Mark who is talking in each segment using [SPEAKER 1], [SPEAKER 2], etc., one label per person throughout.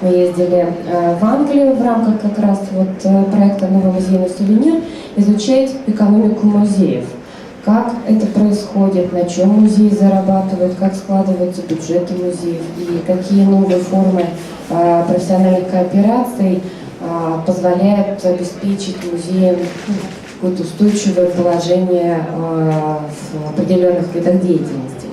[SPEAKER 1] Мы ездили в Англию в рамках как раз вот проекта «Новый музейный сувенир» изучать экономику музеев. Как это происходит, на чем музеи зарабатывают, как складываются бюджеты музеев и какие новые формы профессиональных коопераций позволяют обеспечить музеям какое-то устойчивое положение в определенных видах деятельности.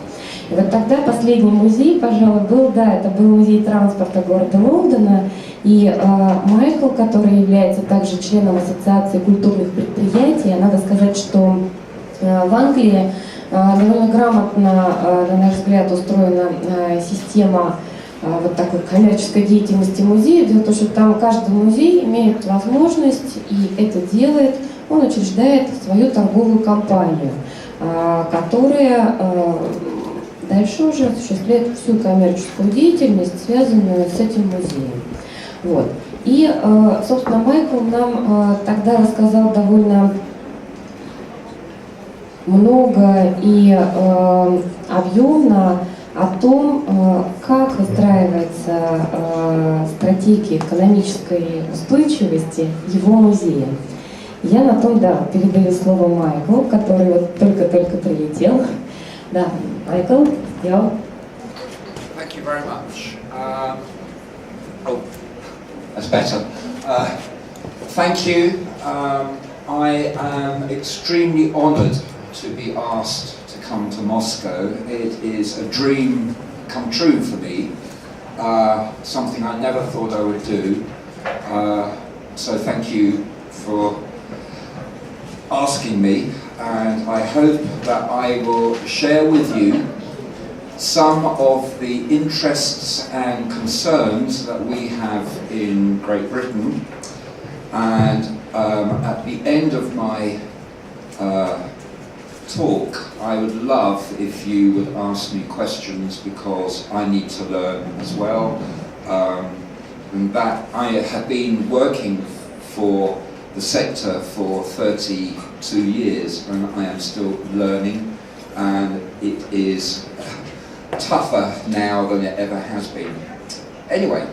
[SPEAKER 1] И вот тогда последний музей, пожалуй, был, да, это был музей транспорта города Лондона, и Майкл, который является также членом Ассоциации культурных предприятий, надо сказать, что в Англии довольно грамотно, на наш взгляд, устроена система вот такой коммерческой деятельности музея. Дело в том, что там каждый музей имеет возможность и это делает, он учреждает свою торговую компанию, которая дальше уже осуществляет всю коммерческую деятельность, связанную с этим музеем. Вот. И, собственно, Майкл нам тогда рассказал довольно много и объемно о том, как выстраивается стратегия экономической устойчивости его музея. Я на том, да, передаю слово Майклу, который вот только-только прилетел. Да, Майкл, я.
[SPEAKER 2] Thank you very much. Oh, that's better. Thank you. I am extremely honoured to be asked to come to Moscow. It is a dream come true for me, something I never thought I would do. So thank you for asking me, and I hope that I will share with you some of the interests and concerns that we have in Great Britain, and at the end of my talk, I would love if you would ask me questions, because I need to learn as well. And that I have been working for the sector for 32 years, and I am still learning, and it is tougher now than it ever has been. Anyway,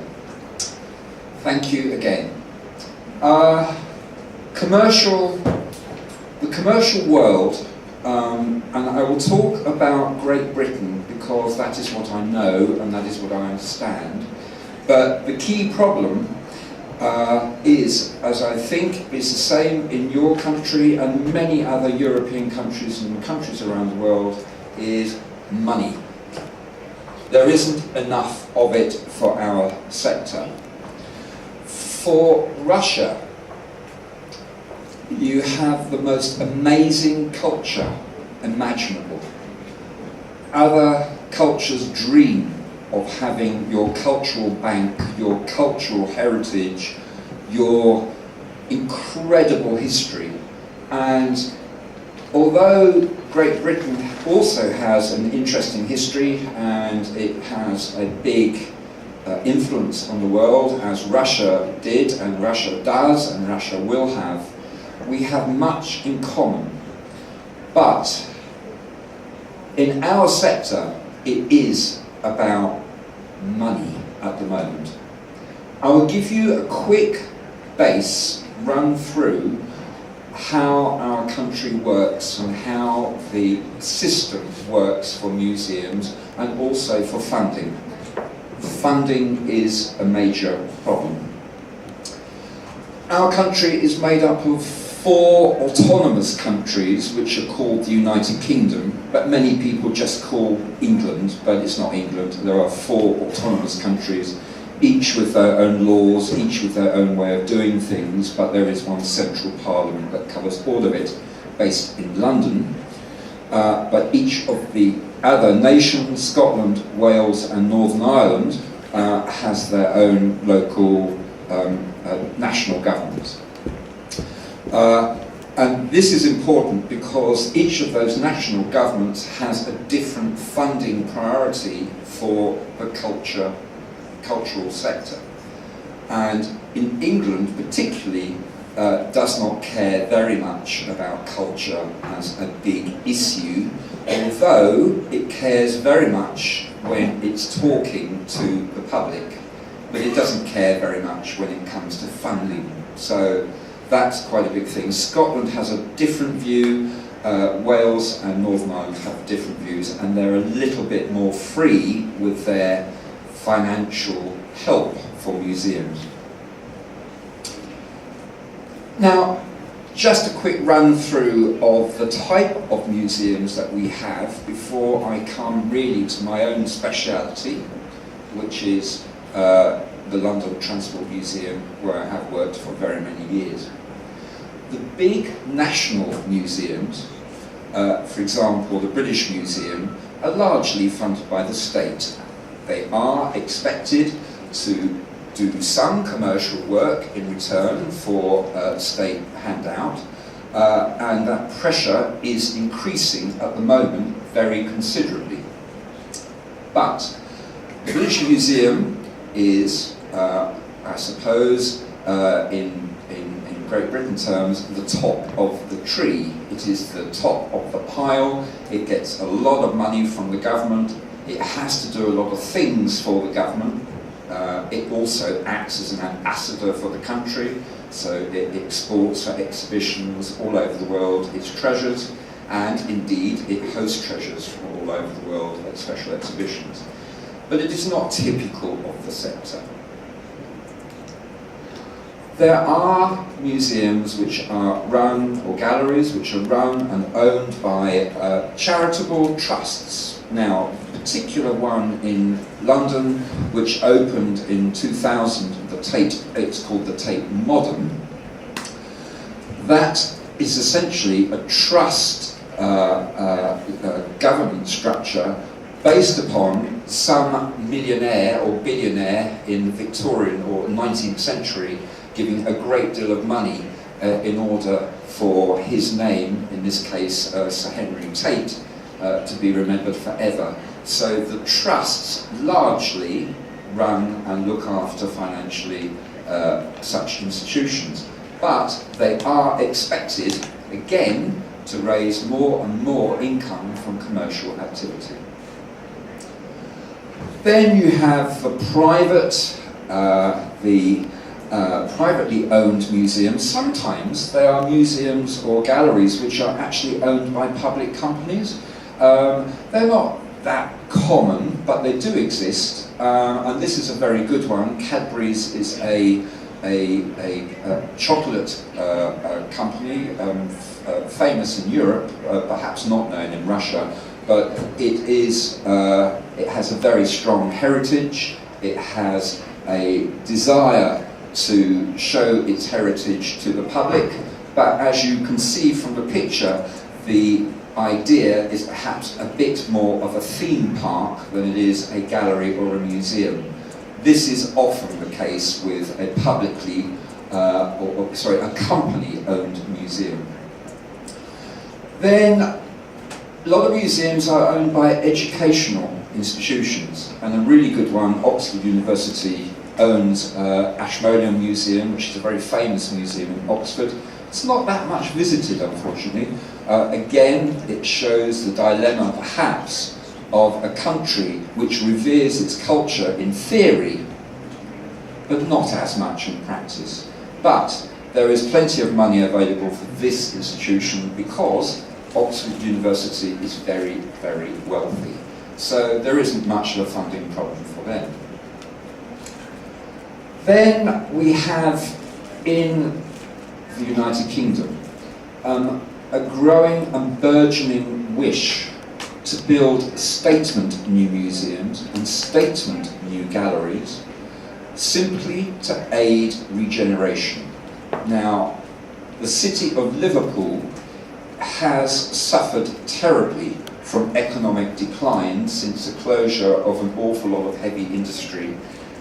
[SPEAKER 2] thank you again. The commercial world, and I will talk about Great Britain because that is what I know and that is what I understand. But the key problem is, as I think is the same in your country and many other European countries and countries around the world, is money. There isn't enough of it for our sector. For Russia, you have the most amazing culture imaginable. Other cultures dream of having your cultural bank, your cultural heritage, your incredible history. And although Great Britain also has an interesting history and it has a big influence on the world, as Russia did and Russia does and Russia will have, we have much in common. But in our sector, it is about money at the moment. I will give you a quick base run through how our country works and how the system works for museums and also for funding. Funding is a major problem. Our country is made up of 4 autonomous countries which are called the United Kingdom, but many people just call England, but it's not England. There are 4 autonomous countries, each with their own laws, each with their own way of doing things, but there is one central parliament that covers all of it, based in London. But each of the other nations, Scotland, Wales and Northern Ireland, has their own local national government. And this is important because each of those national governments has a different funding priority for the cultural sector. And in England particularly does not care very much about culture as a big issue, although it cares very much when it's talking to the public. but it doesn't care very much when it comes to funding. So that's quite a big thing. Scotland has a different view, Wales and Northern Ireland have different views, and they're a little bit more free with their financial help for museums. Now, just a quick run through of the type of museums that we have before I come really to my own speciality, which is the London Transport Museum, where I have worked for very many years. The big national museums, for example the British Museum, are largely funded by the state. They are expected to do some commercial work in return for state handout, and that pressure is increasing at the moment very considerably. But the British Museum is, I suppose, in Great Britain terms, the top of the tree. It is the top of the pile. It gets a lot of money from the government. It has to do a lot of things for the government. It also acts as an ambassador for the country, so it exports for exhibitions all over the world its treasures, and indeed it hosts treasures from all over the world at special exhibitions. But it is not typical of the sector. There are museums which are run, or galleries which are run and owned by charitable trusts. Now, a particular one in London, which opened in 2000, the Tate, it's called the Tate Modern. That is essentially a trust governance structure based upon some millionaire or billionaire in Victorian or 19th century giving a great deal of money in order for his name, in this case Sir Henry Tate, to be remembered forever. So the trusts largely run and look after financially such institutions, but they are expected again to raise more and more income from commercial activity. Then you have the privately owned museums. Sometimes they are museums or galleries which are actually owned by public companies. They're not that common, but they do exist, and this is a very good one. Cadbury's is a chocolate company, famous in Europe, perhaps not known in Russia, but it has a very strong heritage. It has a desire to show its heritage to the public, but as you can see from the picture, the idea is perhaps a bit more of a theme park than it is a gallery or a museum. This is often the case with a publicly, a company-owned museum. Then a lot of museums are owned by educational institutions, and a really good one, Oxford University, owns Ashmolean Museum, which is a very famous museum in Oxford. It's not that much visited, unfortunately. Again, it shows the dilemma, perhaps, of a country which reveres its culture in theory, but not as much in practice. But there is plenty of money available for this institution because Oxford University is very, very wealthy. So there isn't much of a funding problem for them. Then we have, in the United Kingdom, a growing and burgeoning wish to build statement new museums and statement new galleries simply to aid regeneration. Now, the city of Liverpool has suffered terribly from economic decline since the closure of an awful lot of heavy industry,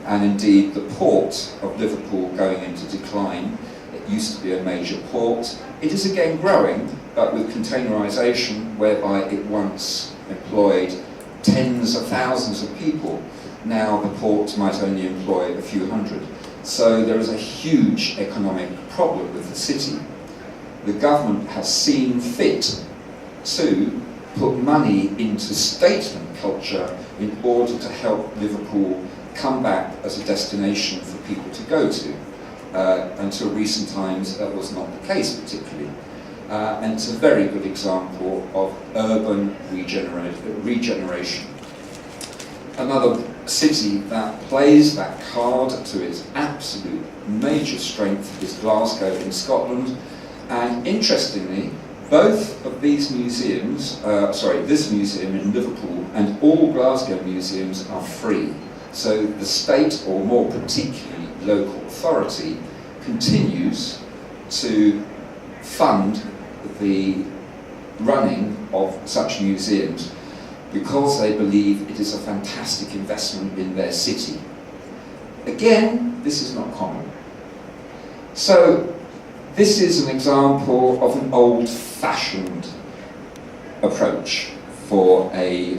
[SPEAKER 2] and indeed the port of Liverpool going into decline. It used to be a major port. It is again growing, but with containerisation, whereby it once employed tens of thousands of people. Now the port might only employ a few hundred. So there is a huge economic problem with the city. The government has seen fit to put money into statement culture in order to help Liverpool come back as a destination for people to go to. Until recent times, that was not the case particularly. And it's a very good example of urban regeneration. Another city that plays that card to its absolute major strength is Glasgow in Scotland. And interestingly, both of these museums, this museum in Liverpool and all Glasgow museums are free. So the state, or more particularly local authority, continues to fund the running of such museums because they believe it is a fantastic investment in their city. Again, this is not common. So this is an example of an old-fashioned approach for a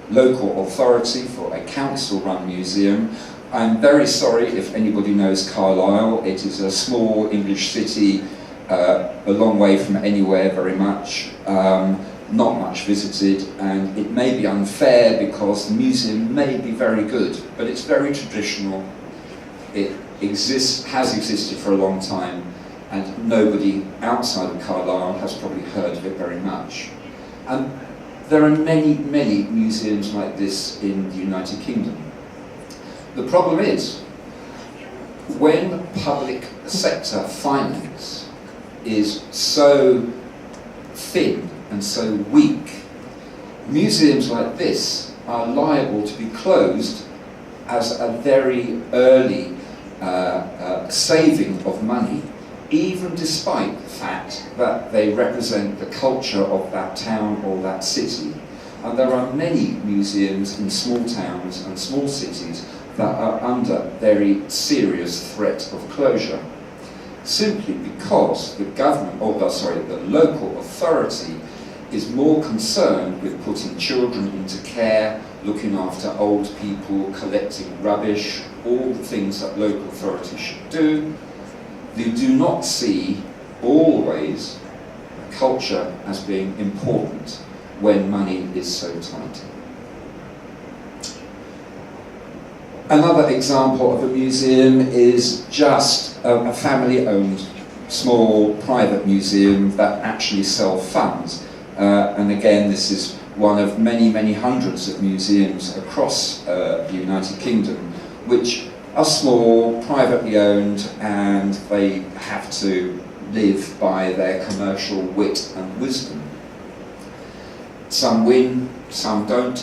[SPEAKER 2] local authority, for a council-run museum. I'm very sorry if anybody knows Carlisle. It is a small English city, a long way from anywhere very much, not much visited, and it may be unfair because the museum may be very good, but it's very traditional. It has existed for a long time, and nobody outside of Carlisle has probably heard of it very much. And there are many, many museums like this in the United Kingdom. The problem is, when public sector finance is so thin and so weak, museums like this are liable to be closed as a very early saving of money, even despite the fact that they represent the culture of that town or that city. And there are many museums in small towns and small cities that are under very serious threat of closure, simply because the government, the local authority is more concerned with putting children into care, looking after old people, collecting rubbish, all the things that local authorities should do. They do not see always culture as being important when money is so tight. Another example of a museum is just a family-owned, small, private museum that actually self-funds. And again, this is one of many, many hundreds of museums across the United Kingdom, which are small, privately owned, and they have to live by their commercial wit and wisdom. Some win, some don't,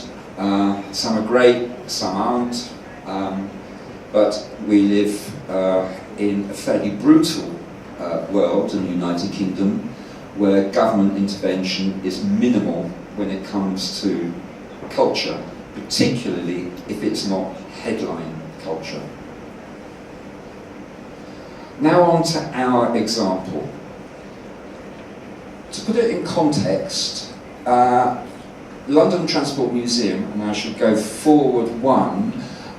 [SPEAKER 2] some are great, some aren't, but we live in a fairly brutal world in the United Kingdom, where government intervention is minimal when it comes to culture, particularly if it's not headline culture. Now on to our example. To put it in context, London Transport Museum, and I should go forward one,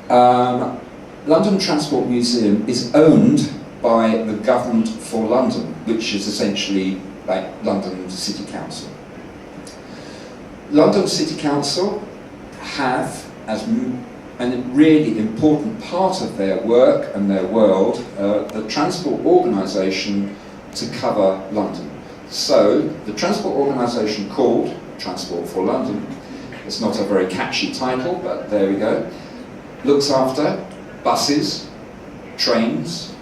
[SPEAKER 2] London Transport Museum is owned by the Government for London, which is essentially like London City Council. London City Council have, as a really important part of their work and their world, the transport organisation to cover London. So the transport organisation called Transport for London, it's not a very catchy title, but there we go, looks after buses, trains,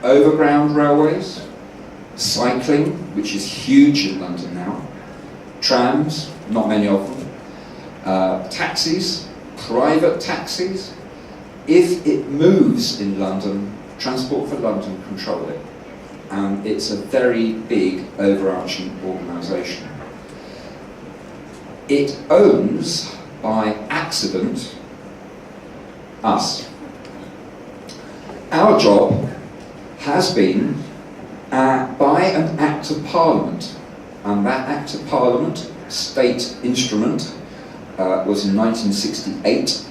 [SPEAKER 2] overground railways, cycling, which is huge in London now, trams, not many of them, taxis, private taxis. If it moves in London, Transport for London control it. And it's a very big overarching organisation. It owns, by accident, us. Our job has been, by an Act of Parliament, and that Act of Parliament, state instrument, was in 1968,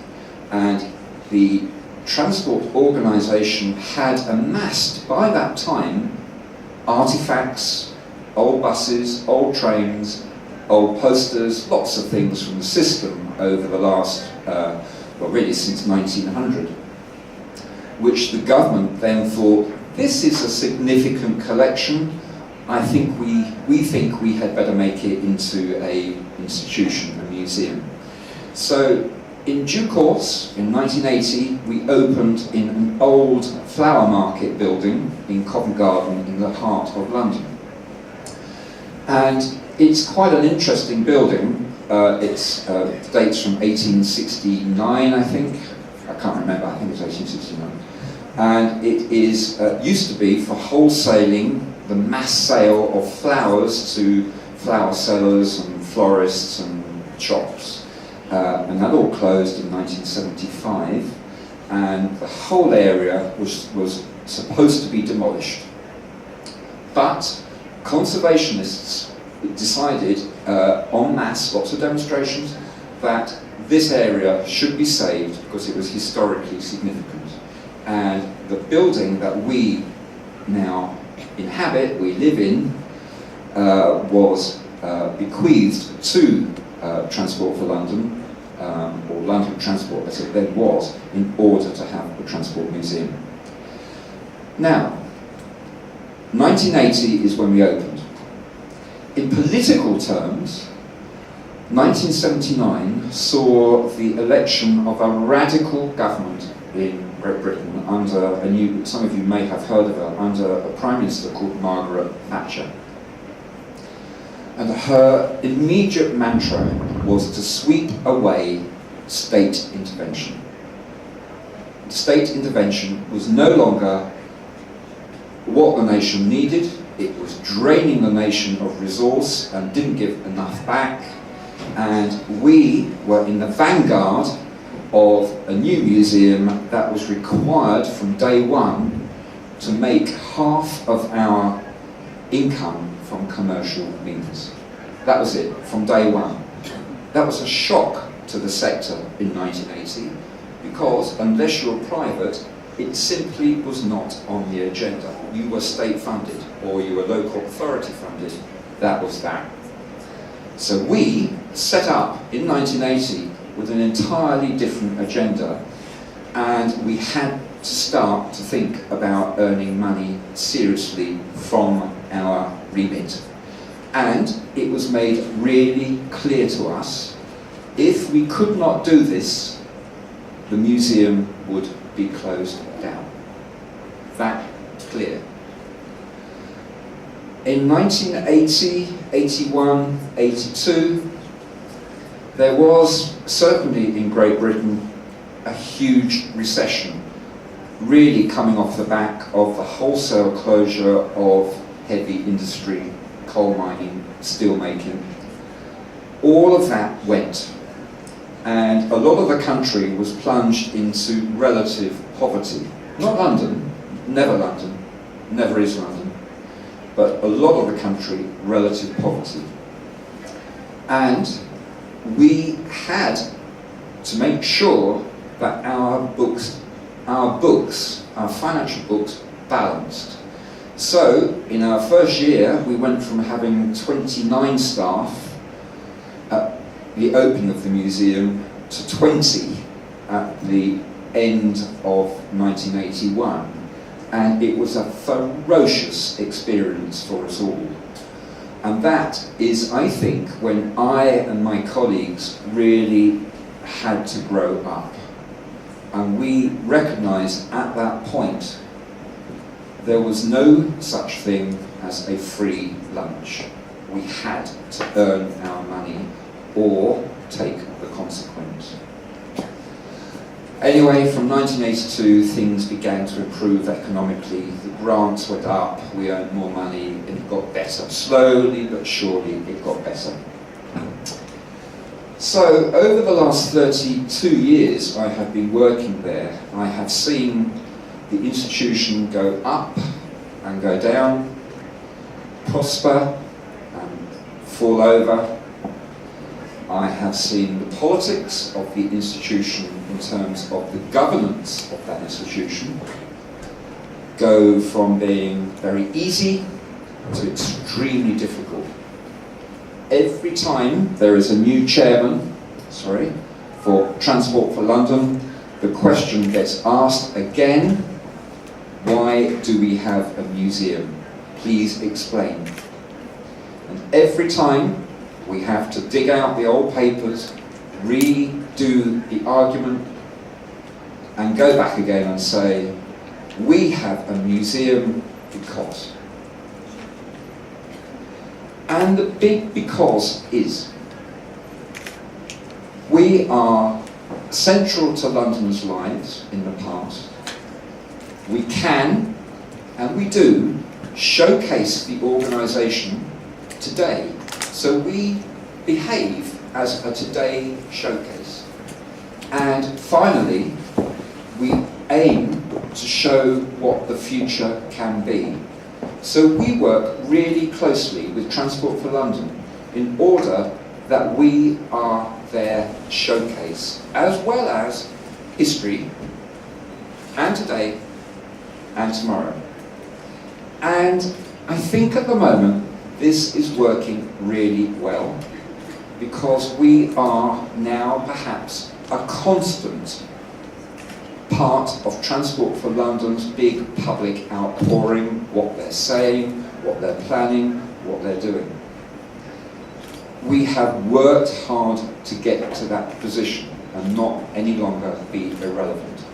[SPEAKER 2] and the transport organisation had amassed by that time artefacts, old buses, old trains, old posters, lots of things from the system over the last well really since 1900, which the government then thought, this is a significant collection, I think we think we had better make it into an institution, a museum. So in due course, in 1980, we opened in an old flower market building in Covent Garden in the heart of London. And it's quite an interesting building. It dates from 1869, I think. I can't remember, I think it's 1869. And it is used to be for wholesaling the mass sale of flowers to flower sellers and florists and shops. And that all closed in 1975, and the whole area was supposed to be demolished. But conservationists decided en masse, lots of demonstrations, that this area should be saved because it was historically significant. And the building that we now inhabit, we live in, was bequeathed to Transport for London, or London Transport as it then was, in order to have a transport museum. Now, 1980 is when we opened. In political terms, 1979 saw the election of a radical government in Great Britain under a new, some of you may have heard of her, under a Prime Minister called Margaret Thatcher. And her immediate mantra was to sweep away state intervention. State intervention was no longer what the nation needed, it was draining the nation of resource and didn't give enough back. And we were in the vanguard of a new museum that was required from day one to make half of our income from commercial means. That was it, from day one. That was a shock to the sector in 1980, because unless you're private, it simply was not on the agenda. You were state funded, or you were local authority funded, that was that. So we set up in 1980 with an entirely different agenda, and we had to start to think about earning money seriously from our remit. And it was made really clear to us, if we could not do this, the museum would be closed down. That clear. In 1980, 81, 82, there was, certainly in Great Britain, a huge recession, really coming off the back of the wholesale closure of heavy industry, coal mining, steel making. All of that went, and a lot of the country was plunged into relative poverty. Not London, never is London, but a lot of the country, relative poverty. And we had to make sure that our financial books balanced. So, in our first year, we went from having 29 staff at the opening of the museum to 20 at the end of 1981. And it was a ferocious experience for us all. And that is, I think, when I and my colleagues really had to grow up. And we recognized at that point there was no such thing as a free lunch. We had to earn our money or take the consequence. Anyway, from 1982, things began to improve economically. The grants went up, we earned more money, and it got better. Slowly but surely, it got better. So, over the last 32 years I have been working there, I have seen the institution go up and go down, prosper and fall over. I have seen the politics of the institution in terms of the governance of that institution go from being very easy to extremely difficult. Every time there is a new chairman, for Transport for London, the question gets asked again, why do we have a museum? Please explain. And every time we have to dig out the old papers, redo the argument, and go back again and say, we have a museum because. And the big because is, we are central to London's lives in the past. We can, and we do, showcase the organisation today. So we behave as a today showcase. And finally, we aim to show what the future can be. So we work really closely with Transport for London in order that we are their showcase, as well as history, and today, and tomorrow. And I think at the moment this is working really well, because we are now perhaps a constant part of Transport for London's big public outpouring, what they're saying, what they're planning, what they're doing. We have worked hard to get to that position and not any longer be irrelevant.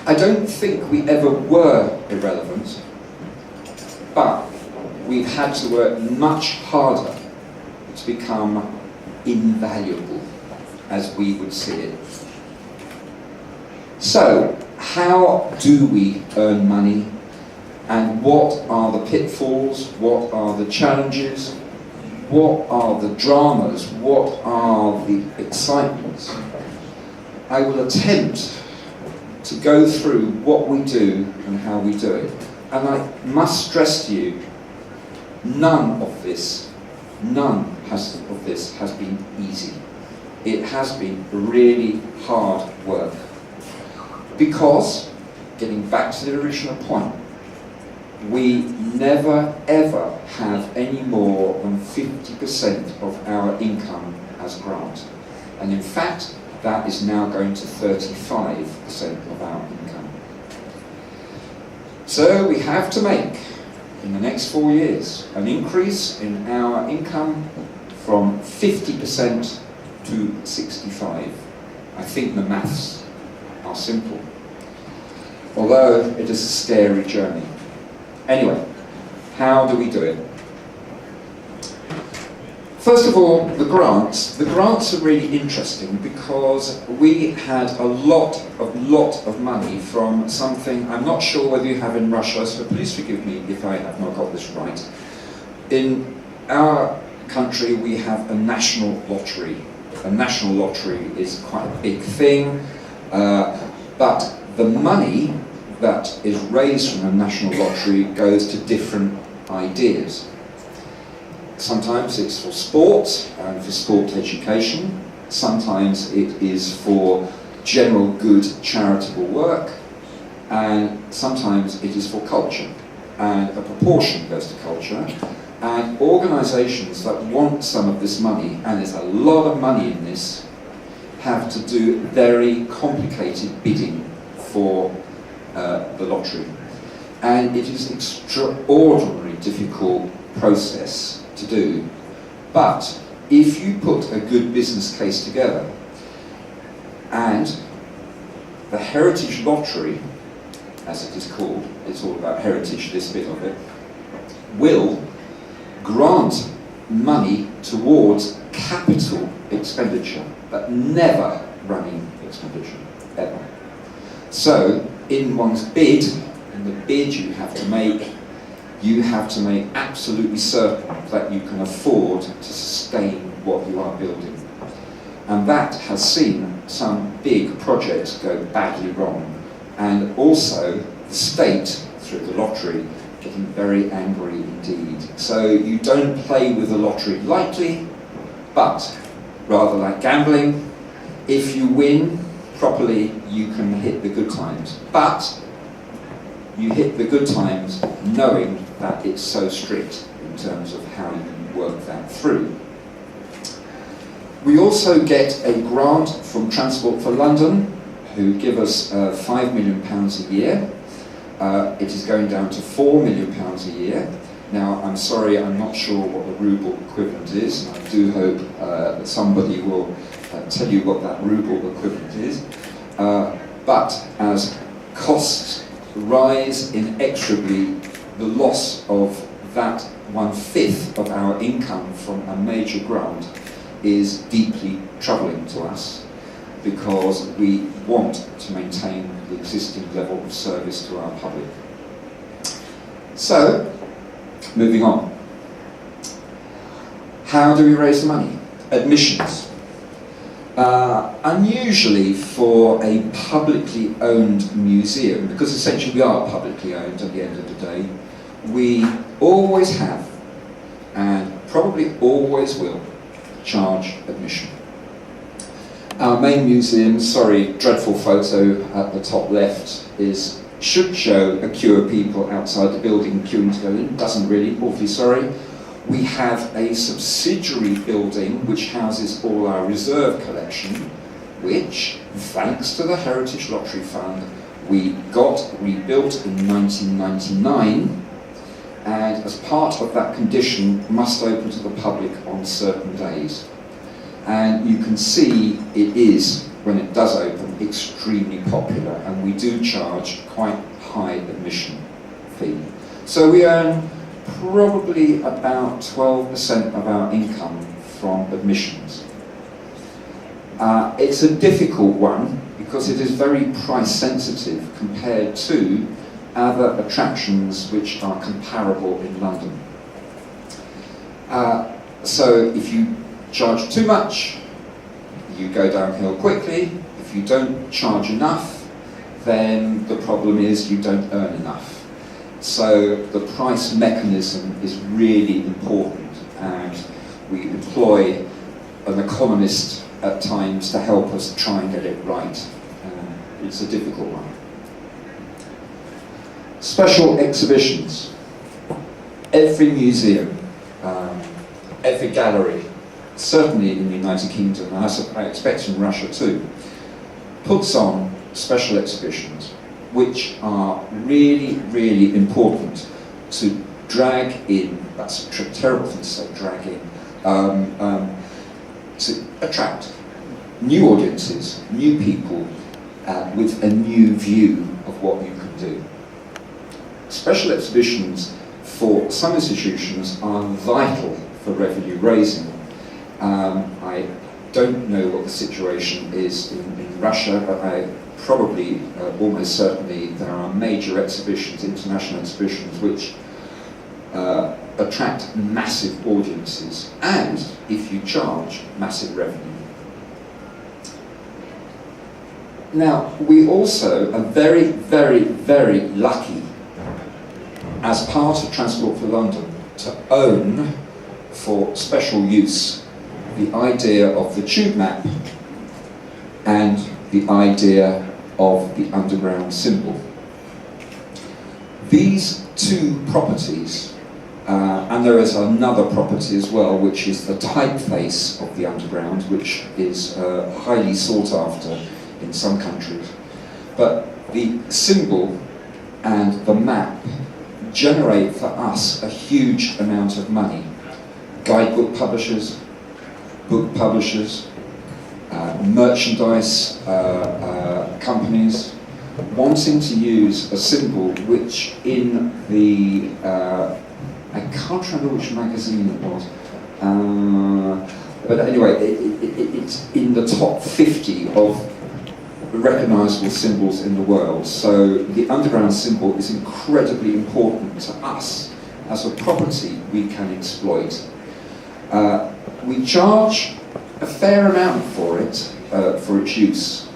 [SPEAKER 2] I don't think we ever were irrelevant, but we've had to work much harder to become invaluable, as we would see it. So, how do we earn money? And what are the pitfalls? What are the challenges? What are the dramas? What are the excitements? I will attempt to go through what we do and how we do it. And I must stress to you, none of this has been easy. It has been really hard work. Because, getting back to the original point, we never ever have any more than 50% of our income as grant. And in fact, that is now going to 35% of our income. So we have to make, in the next 4 years, an increase in our income from 50% to 65%. I think the maths are simple, although it is a scary journey. Anyway, how do we do it? First of all, the grants. The grants are really interesting because we had a lot of money from something I'm not sure whether you have in Russia, so please forgive me if I have not got this right. In our country we have a national lottery. A national lottery is quite a big thing, but the money that is raised from a national lottery goes to different ideas. Sometimes it's for sport and for sport education. Sometimes it is for general good charitable work. And sometimes it is for culture. And a proportion goes to culture. And organisations that want some of this money, and there's a lot of money in this, have to do very complicated bidding for the lottery. And it is an extraordinarily difficult process to do. But if you put a good business case together, and the Heritage Lottery, as it is called, it's all about heritage, this bit of it, will grant money towards capital expenditure, but never running expenditure, ever. So, in one's bid, in the bid you have to make absolutely certain that you can afford to sustain what you are building. And that has seen some big projects go badly wrong. And also, the state, through the lottery, getting very angry indeed. So you don't play with the lottery lightly, but rather like gambling, if you win properly, you can hit the good times. But you hit the good times knowing that it's so strict in terms of how you work that through. We also get a grant from Transport for London, who give us £5 million a year. It is going down to £4 million a year. Now, I'm sorry, I'm not sure what the ruble equivalent is, and I do hope that somebody will tell you what that ruble equivalent is. But as costs rise inexorably, the loss of that 1/5 of our income from a major grant is deeply troubling to us, because we want to maintain the existing level of service to our public. So, moving on. How do we raise the money? Admissions. Unusually for a publicly owned museum, because essentially we are publicly owned at the end of the day, we always have, and probably always will, charge admission. Our main museum, sorry, dreadful photo at the top left, should show a queue of people outside the building queuing to go in. Doesn't really, awfully sorry. We have a subsidiary building which houses all our reserve collection, which, thanks to the Heritage Lottery Fund, we got rebuilt in 1999, and as part of that condition must open to the public on certain days. And you can see it is, when it does open, extremely popular, and we do charge quite high admission fee. So we earn probably about 12% of our income from admissions. It's a difficult one because it is very price sensitive compared to other attractions which are comparable in London. So if you charge too much, you go downhill quickly. If you don't charge enough, then the problem is you don't earn enough. So the price mechanism is really important, and we employ an economist at times to help us try and get it right. It's a difficult one. Special exhibitions. Every museum, every gallery, certainly in the United Kingdom, and I expect in Russia too, puts on special exhibitions which are really, really important to drag in, that's a terrible thing to say, drag in, to attract new audiences, new people, with a new view of what you can do. Special exhibitions for some institutions are vital for revenue raising. I don't know what the situation is in Russia, but probably, almost certainly, there are major exhibitions, international exhibitions, which attract massive audiences, and, if you charge, massive revenue. Now, we also are very, very, very lucky, as part of Transport for London, to own, for special use, the idea of the tube map and the idea of the underground symbol. These two properties, and there is another property as well, which is the typeface of the underground, which is highly sought after in some countries. But the symbol and the map generate for us a huge amount of money. Guidebook publishers, book publishers, merchandise companies wanting to use a symbol which in the, I can't remember which magazine it was, but anyway, it's in the top 50 of recognisable symbols in the world. So the underground symbol is incredibly important to us as a property we can exploit. We charge a fair amount for it, for its use,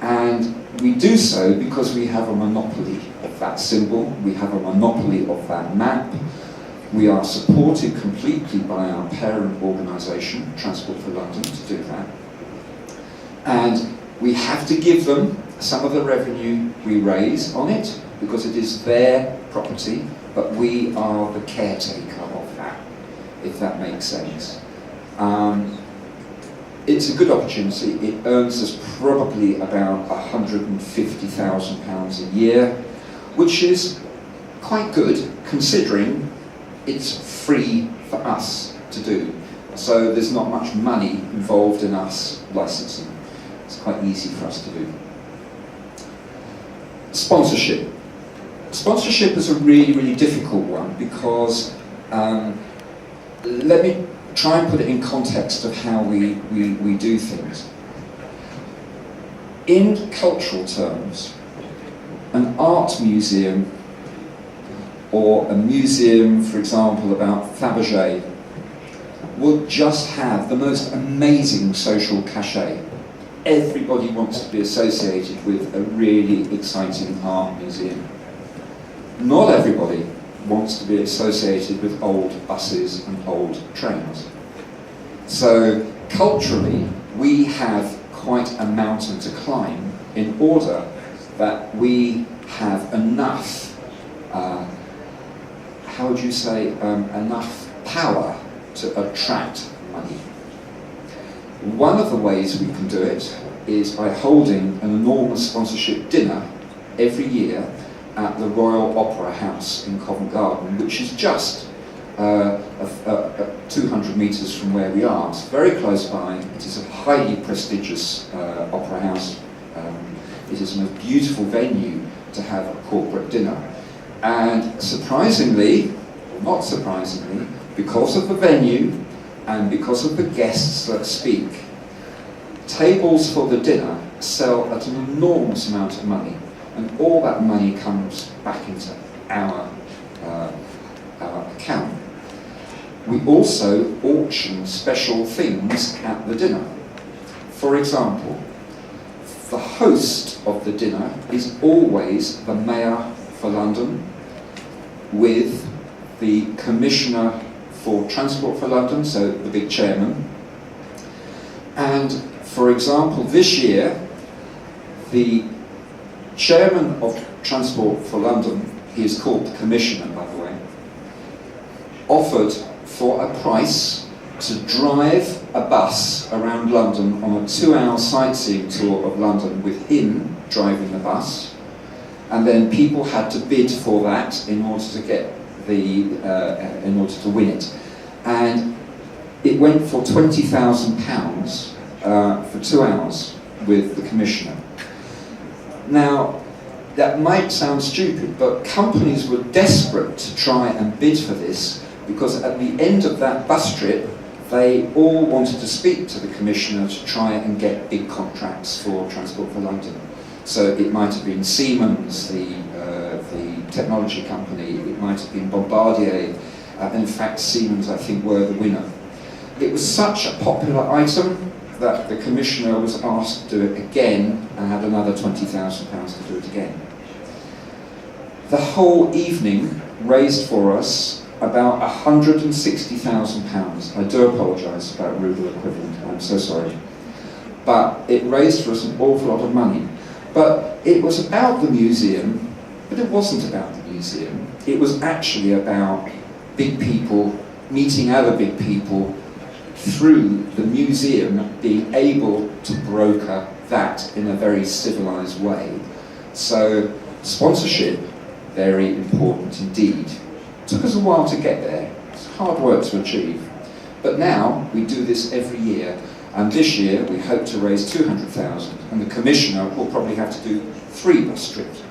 [SPEAKER 2] and we do so because we have a monopoly of that symbol, we have a monopoly of that map. We are supported completely by our parent organisation, Transport for London, to do that. And we have to give them some of the revenue we raise on it, because it is their property, but we are the caretaker of that, if that makes sense. it's a good opportunity. It earns us probably about £150,000 a year, which is quite good considering it's free for us to do. So there's not much money involved in us licensing. It's quite easy for us to do. Sponsorship. Sponsorship is a really, really difficult one because let me try and put it in context of how we do things. In cultural terms, an art museum or a museum, for example, about Fabergé will just have the most amazing social cachet. Everybody wants to be associated with a really exciting art museum. Not everybody wants to be associated with old buses and old trains. So culturally, we have quite a mountain to climb in order that we have enough, how would you say, enough power to attract money. One of the ways we can do it is by holding an enormous sponsorship dinner every year at the Royal Opera House in Covent Garden, which is just 200 metres from where we are. It's very close by. It is a highly prestigious opera house. It is a beautiful venue to have a corporate dinner. And surprisingly, or not surprisingly, because of the venue and because of the guests that speak, tables for the dinner sell at an enormous amount of money, and all that money comes back into our account. We also auction special things at the dinner. For example, the host of the dinner is always the Mayor for London with the Commissioner for Transport for London, so the big chairman. And for example, this year, the chairman of Transport for London, he is called the Commissioner, by the way, offered for a price to drive a bus around London on a 2-hour sightseeing tour of London with him driving the bus, and then people had to bid for that in order to get in order to win it. And it went for £20,000 for 2 hours with the Commissioner. Now, that might sound stupid, but companies were desperate to try and bid for this because at the end of that bus trip, they all wanted to speak to the Commissioner to try and get big contracts for Transport for London. So it might have been Siemens, the technology company, it might have been Bombardier, and in fact Siemens, I think, were the winner. It was such a popular item that the Commissioner was asked to do it again and had another £20,000 to do it again. The whole evening raised for us about £160,000. I do apologise about ruble equivalent, I'm so sorry. But it raised for us an awful lot of money. But it was about the museum, but it wasn't about the museum. It was actually about big people meeting other big people through the museum being able to broker that in a very civilised way. So sponsorship, very important indeed. It took us a while to get there. It's hard work to achieve. But now we do this every year, and this year we hope to raise 200,000, and the Commissioner will probably have to do 3 bus trips.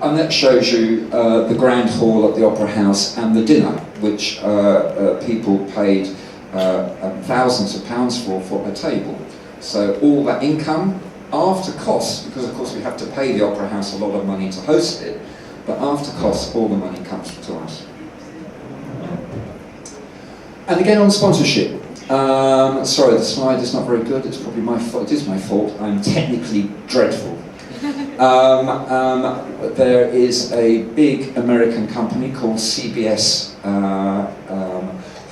[SPEAKER 2] And that shows you the Grand Hall at the Opera House and the dinner, which people paid thousands of pounds for a table. So all that income after costs, because of course we have to pay the Opera House a lot of money to host it, but after costs all the money comes to us. And again on sponsorship. Sorry, the slide is not very good. It's probably my fault. It is my fault. I'm technically dreadful. There is a big American company called CBS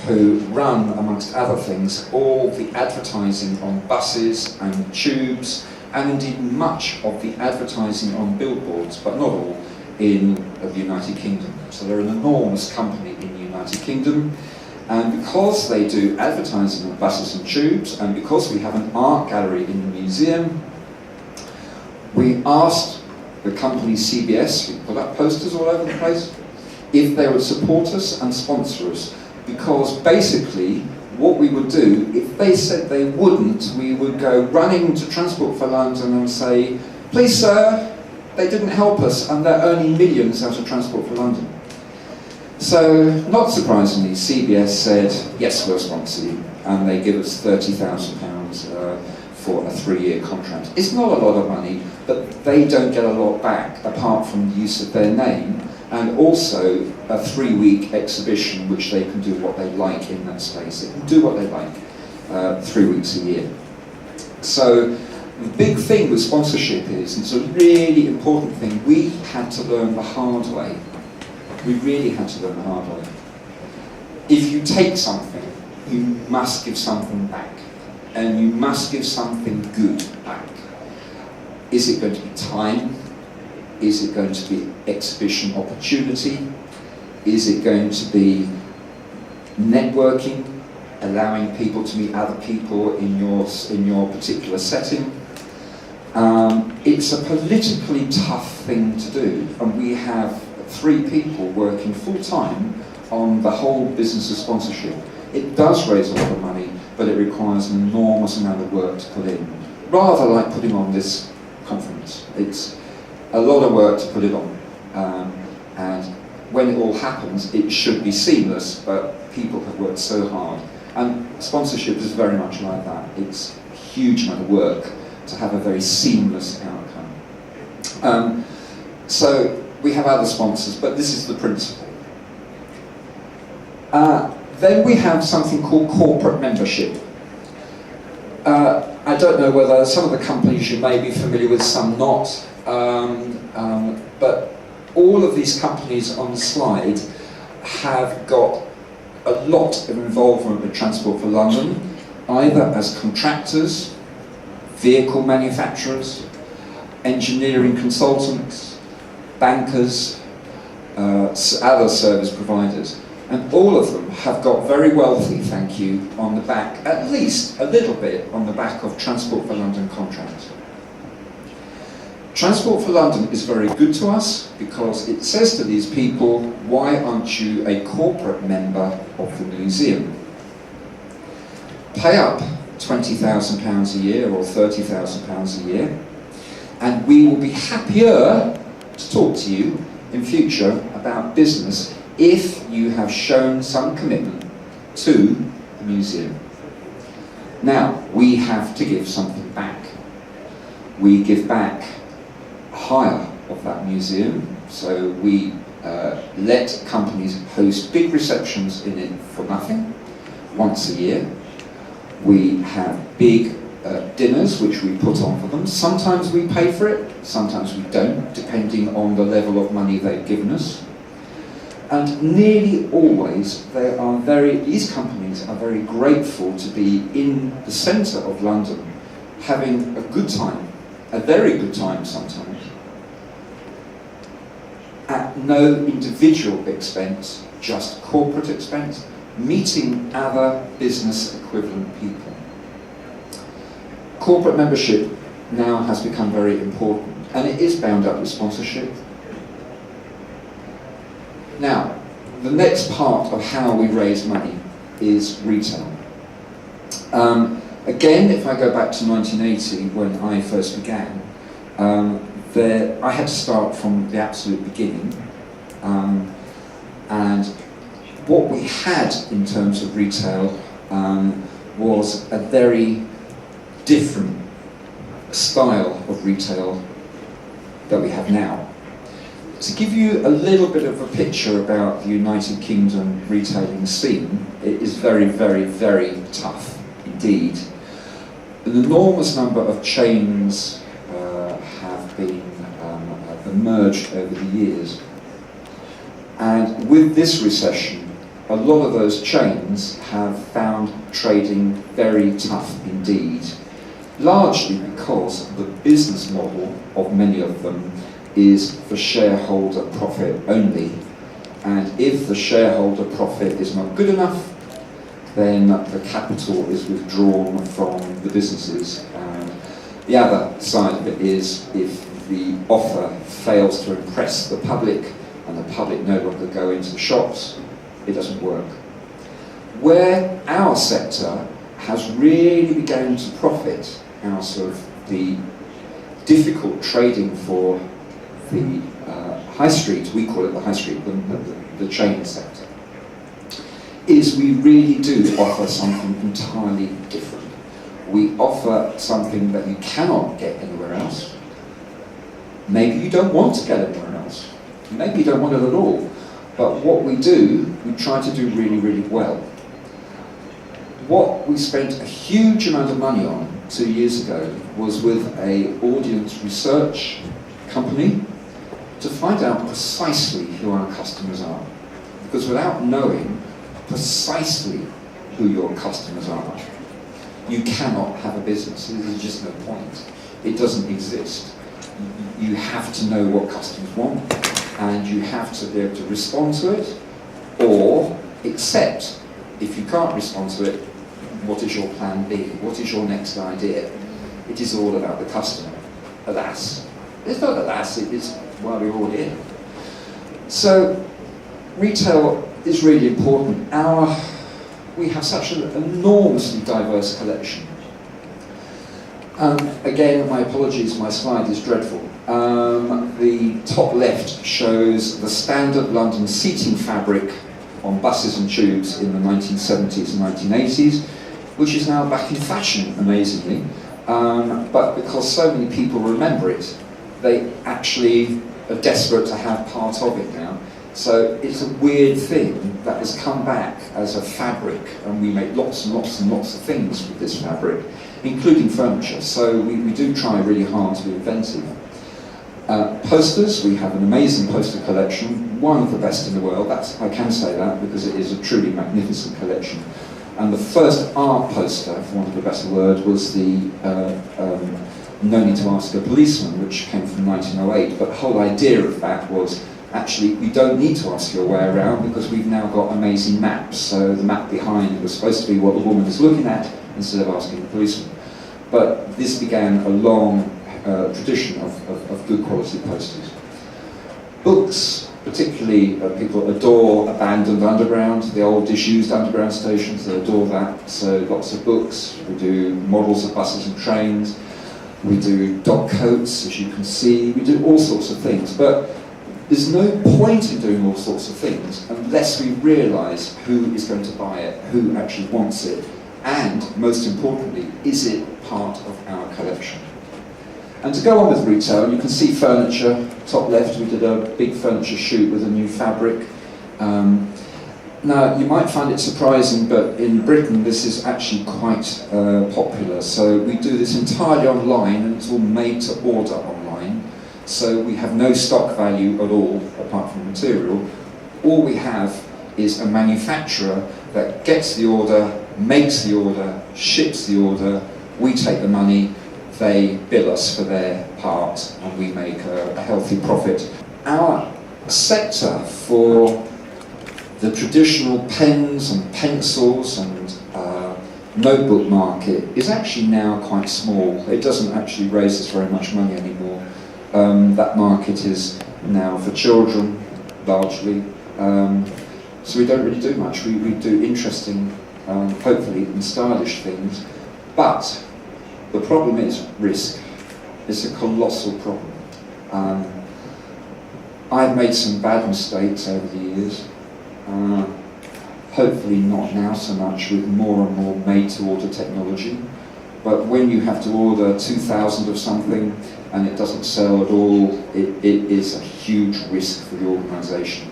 [SPEAKER 2] who run, amongst other things, all the advertising on buses and tubes, and indeed much of the advertising on billboards, but not all, in the United Kingdom. So they're an enormous company in the United Kingdom, And because they do advertising on buses and tubes, and because we have an art gallery in the museum, we asked the company CBS, we put up posters all over the place, if they would support us and sponsor us. Because basically, what we would do, if they said they wouldn't, we would go running to Transport for London and say, please sir, they didn't help us and they're earning millions out of Transport for London. So, not surprisingly, CBS said, yes, we'll sponsor you, and they give us £30,000 for a 3-year contract. It's not a lot of money, but they don't get a lot back, apart from the use of their name, and also a 3-week exhibition which they can do what they like in that space. They can do what they like 3 weeks a year. So, the big thing with sponsorship is, and it's a really important thing, we had to learn the hard way. We really had to learn the hard way. If you take something, you must give something back. And you must give something good back. Is it going to be time? Is it going to be exhibition opportunity? Is it going to be networking, allowing people to meet other people in your particular setting? It's a politically tough thing to do, and we have 3 people working full-time on the whole business of sponsorship. It does raise a lot of money, but it requires an enormous amount of work to put in. Rather like putting on this conference. It's a lot of work to put it on. And when it all happens, it should be seamless, but people have worked so hard. And sponsorship is very much like that. It's a huge amount of work to have a very seamless outcome. So we have other sponsors, but this is the principle. Then we have something called corporate membership. I don't know whether some of the companies you may be familiar with, some not, but all of these companies on the slide have got a lot of involvement with Transport for London, either as contractors, vehicle manufacturers, engineering consultants, bankers, other service providers. And all of them have got very wealthy, thank you, on the back, at least a little bit on the back of Transport for London contracts. Transport for London is very good to us because it says to these people, why aren't you a corporate member of the museum? Pay up £20,000 a year or £30,000 a year, and we will be happier to talk to you in future about business if you have shown some commitment to the museum. Now, we have to give something back. We give back hire of that museum, so we let companies host big receptions in it for nothing, once a year. We have big dinners which we put on for them. Sometimes we pay for it, sometimes we don't, depending on the level of money they've given us. And nearly always, these companies are very grateful to be in the centre of London, having a good time, a very good time sometimes, at no individual expense, just corporate expense, meeting other business equivalent people. Corporate membership now has become very important, and it is bound up with sponsorship. Now, the next part of how we raise money is retail. Again, if I go back to 1980, when I first began, I had to start from the absolute beginning. And what we had in terms of retail was a very different style of retail that we have now. To give you a little bit of a picture about the United Kingdom retailing scene, it is very, very, very tough indeed. An enormous number of chains have been emerged over the years. And with this recession, a lot of those chains have found trading very tough indeed, largely because the business model of many of them is for shareholder profit only. And if the shareholder profit is not good enough, then the capital is withdrawn from the businesses. The other side of it is if the offer fails to impress the public and the public no longer go into the shops, it doesn't work. Where our sector has really begun to profit out of the difficult trading for the high street, we call it the high street, the chain sector, is we really do offer something entirely different. We offer something that you cannot get anywhere else. Maybe you don't want to get anywhere else. Maybe you don't want it at all. But what we do, we try to do really, really well. What we spent a huge amount of money on 2 years ago was with an audience research company to find out precisely who our customers are. Because without knowing precisely who your customers are, you cannot have a business. There's just no point. It doesn't exist. You have to know what customers want, and you have to be able to respond to it, or accept, if you can't respond to it, what is your plan B? What is your next idea? It is all about the customer. Alas. It's not alas, it is why we're all here. So, retail is really important. We have such an enormously diverse collection. Again, my apologies, my slide is dreadful. The top left shows the standard London seating fabric on buses and tubes in the 1970s and 1980s, which is now back in fashion, amazingly. But because so many people remember it, they actually are desperate to have part of it now. So it's a weird thing that has come back as a fabric, and we make lots and lots and lots of things with this fabric, including furniture. So we do try really hard to be inventive. Posters, we have an amazing poster collection, one of the best in the world. I can say that because it is a truly magnificent collection. And the first art poster, for want of a better word, was the No Need to Ask a Policeman, which came from 1908. But the whole idea of that was, actually, we don't need to ask your way around because we've now got amazing maps. So the map behind was supposed to be what the woman is looking at instead of asking the policeman. But this began a long tradition of good quality posters. Books, particularly people adore abandoned underground, the old disused underground stations, they adore that. So lots of books. We do models of buses and trains. We do dog coats, as you can see. We do all sorts of things. But there's no point in doing all sorts of things unless we realise who is going to buy it, who actually wants it, and, most importantly, is it part of our collection? And to go on with retail, you can see furniture, top left, we did a big furniture shoot with a new fabric. Now, you might find it surprising, but in Britain this is actually quite popular. So we do this entirely online, and it's all made to order online. So we have no stock value at all, apart from material. All we have is a manufacturer that gets the order, makes the order, ships the order, we take the money, they bill us for their part, and we make a healthy profit. Our sector for the traditional pens and pencils and notebook market is actually now quite small. It doesn't actually raise us very much money anymore. That market is now for children, largely. So we don't really do much. We do interesting, hopefully, and stylish things. But the problem is risk. It's a colossal problem. I've made some bad mistakes over the years. Hopefully not now so much with more and more made-to-order technology. But when you have to order 2,000 of something and it doesn't sell at all, it is a huge risk for the organisation.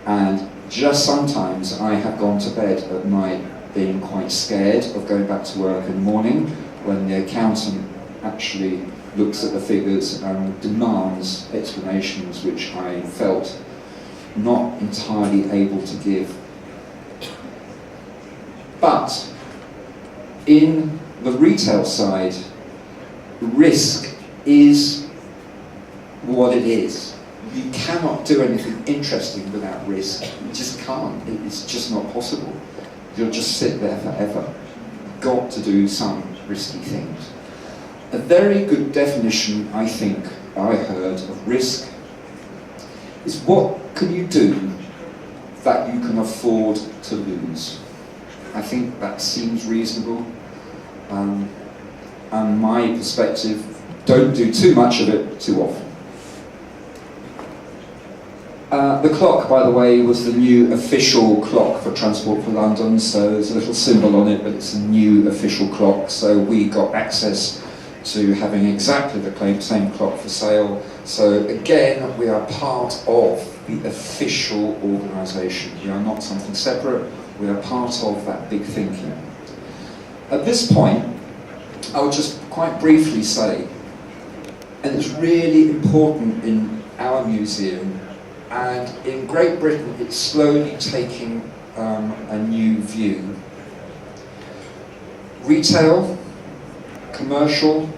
[SPEAKER 2] And just sometimes I have gone to bed at night being quite scared of going back to work in the morning when the accountant actually looks at the figures and demands explanations which I felt not entirely able to give. But in the retail side, risk is what it is. You cannot do anything interesting without risk. You just can't. It's just not possible. You'll just sit there forever. You've got to do some risky things. A very good definition, I think, I heard of risk is what can you do that you can afford to lose. I think that seems reasonable. And my perspective, don't do too much of it too often. The clock, by the way, was the new official clock for Transport for London, so there's a little symbol on it, but it's a new official clock, so we got access to having exactly the same clock for sale. So again, we are part of the official organisation. We are not something separate, we are part of that big thinking. At this point, I would just quite briefly say, and it's really important in our museum, and in Great Britain it's slowly taking a new view. Retail, commercial,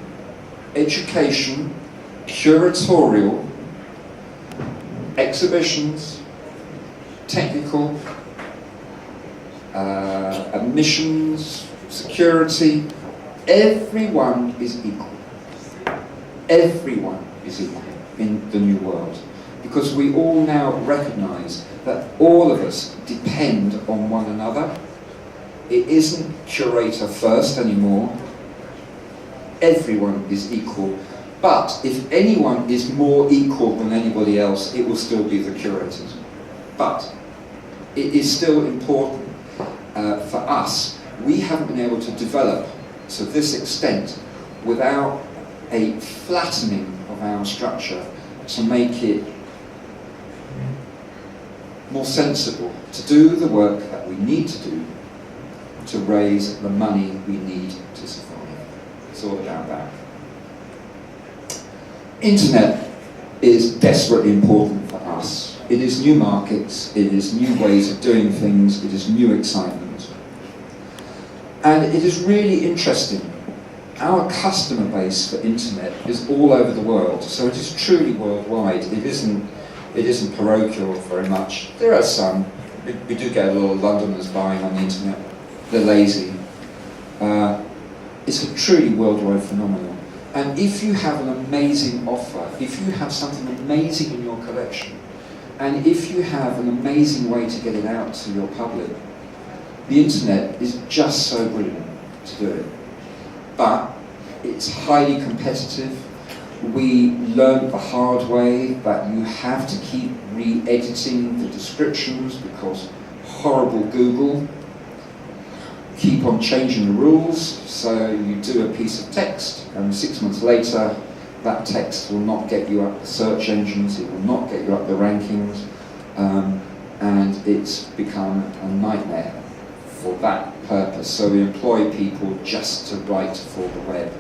[SPEAKER 2] education, curatorial, exhibitions, technical, admissions, security, everyone is equal. Everyone is equal in the new world. Because we all now recognise that all of us depend on one another. It isn't curator first anymore. Everyone is equal. But if anyone is more equal than anybody else, it will still be the curators. But it is still important for us. We haven't been able to develop to this extent without a flattening of our structure to make it more sensible, to do the work that we need to do to raise the money we need to survive. It's all about that. Internet is desperately important for us. It is new markets, it is new ways of doing things, it is new excitement. And it is really interesting. Our customer base for internet is all over the world, so it is truly worldwide. It isn't parochial very much. There are some. We do get a lot of Londoners buying on the internet. They're lazy. It's a truly worldwide phenomenon. And if you have an amazing offer, if you have something amazing in your collection, and if you have an amazing way to get it out to your public, the internet is just so brilliant to do it. But it's highly competitive. We learned the hard way that you have to keep re-editing the descriptions because horrible Google keep on changing the rules. So you do a piece of text and 6 months later that text will not get you up the search engines, it will not get you up the rankings, and it's become a nightmare for that purpose. So we employ people just to write for the web.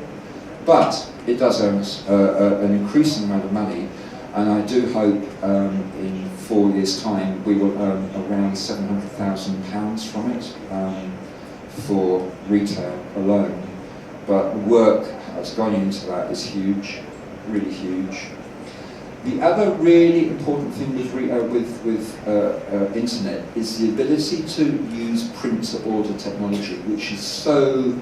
[SPEAKER 2] But it does earn us an increasing amount of money, and I do hope in 4 years' time we will earn around £700,000 from it for retail alone. But work that's gone into that is huge, really huge. The other really important thing with internet is the ability to use print-to-order technology, which is so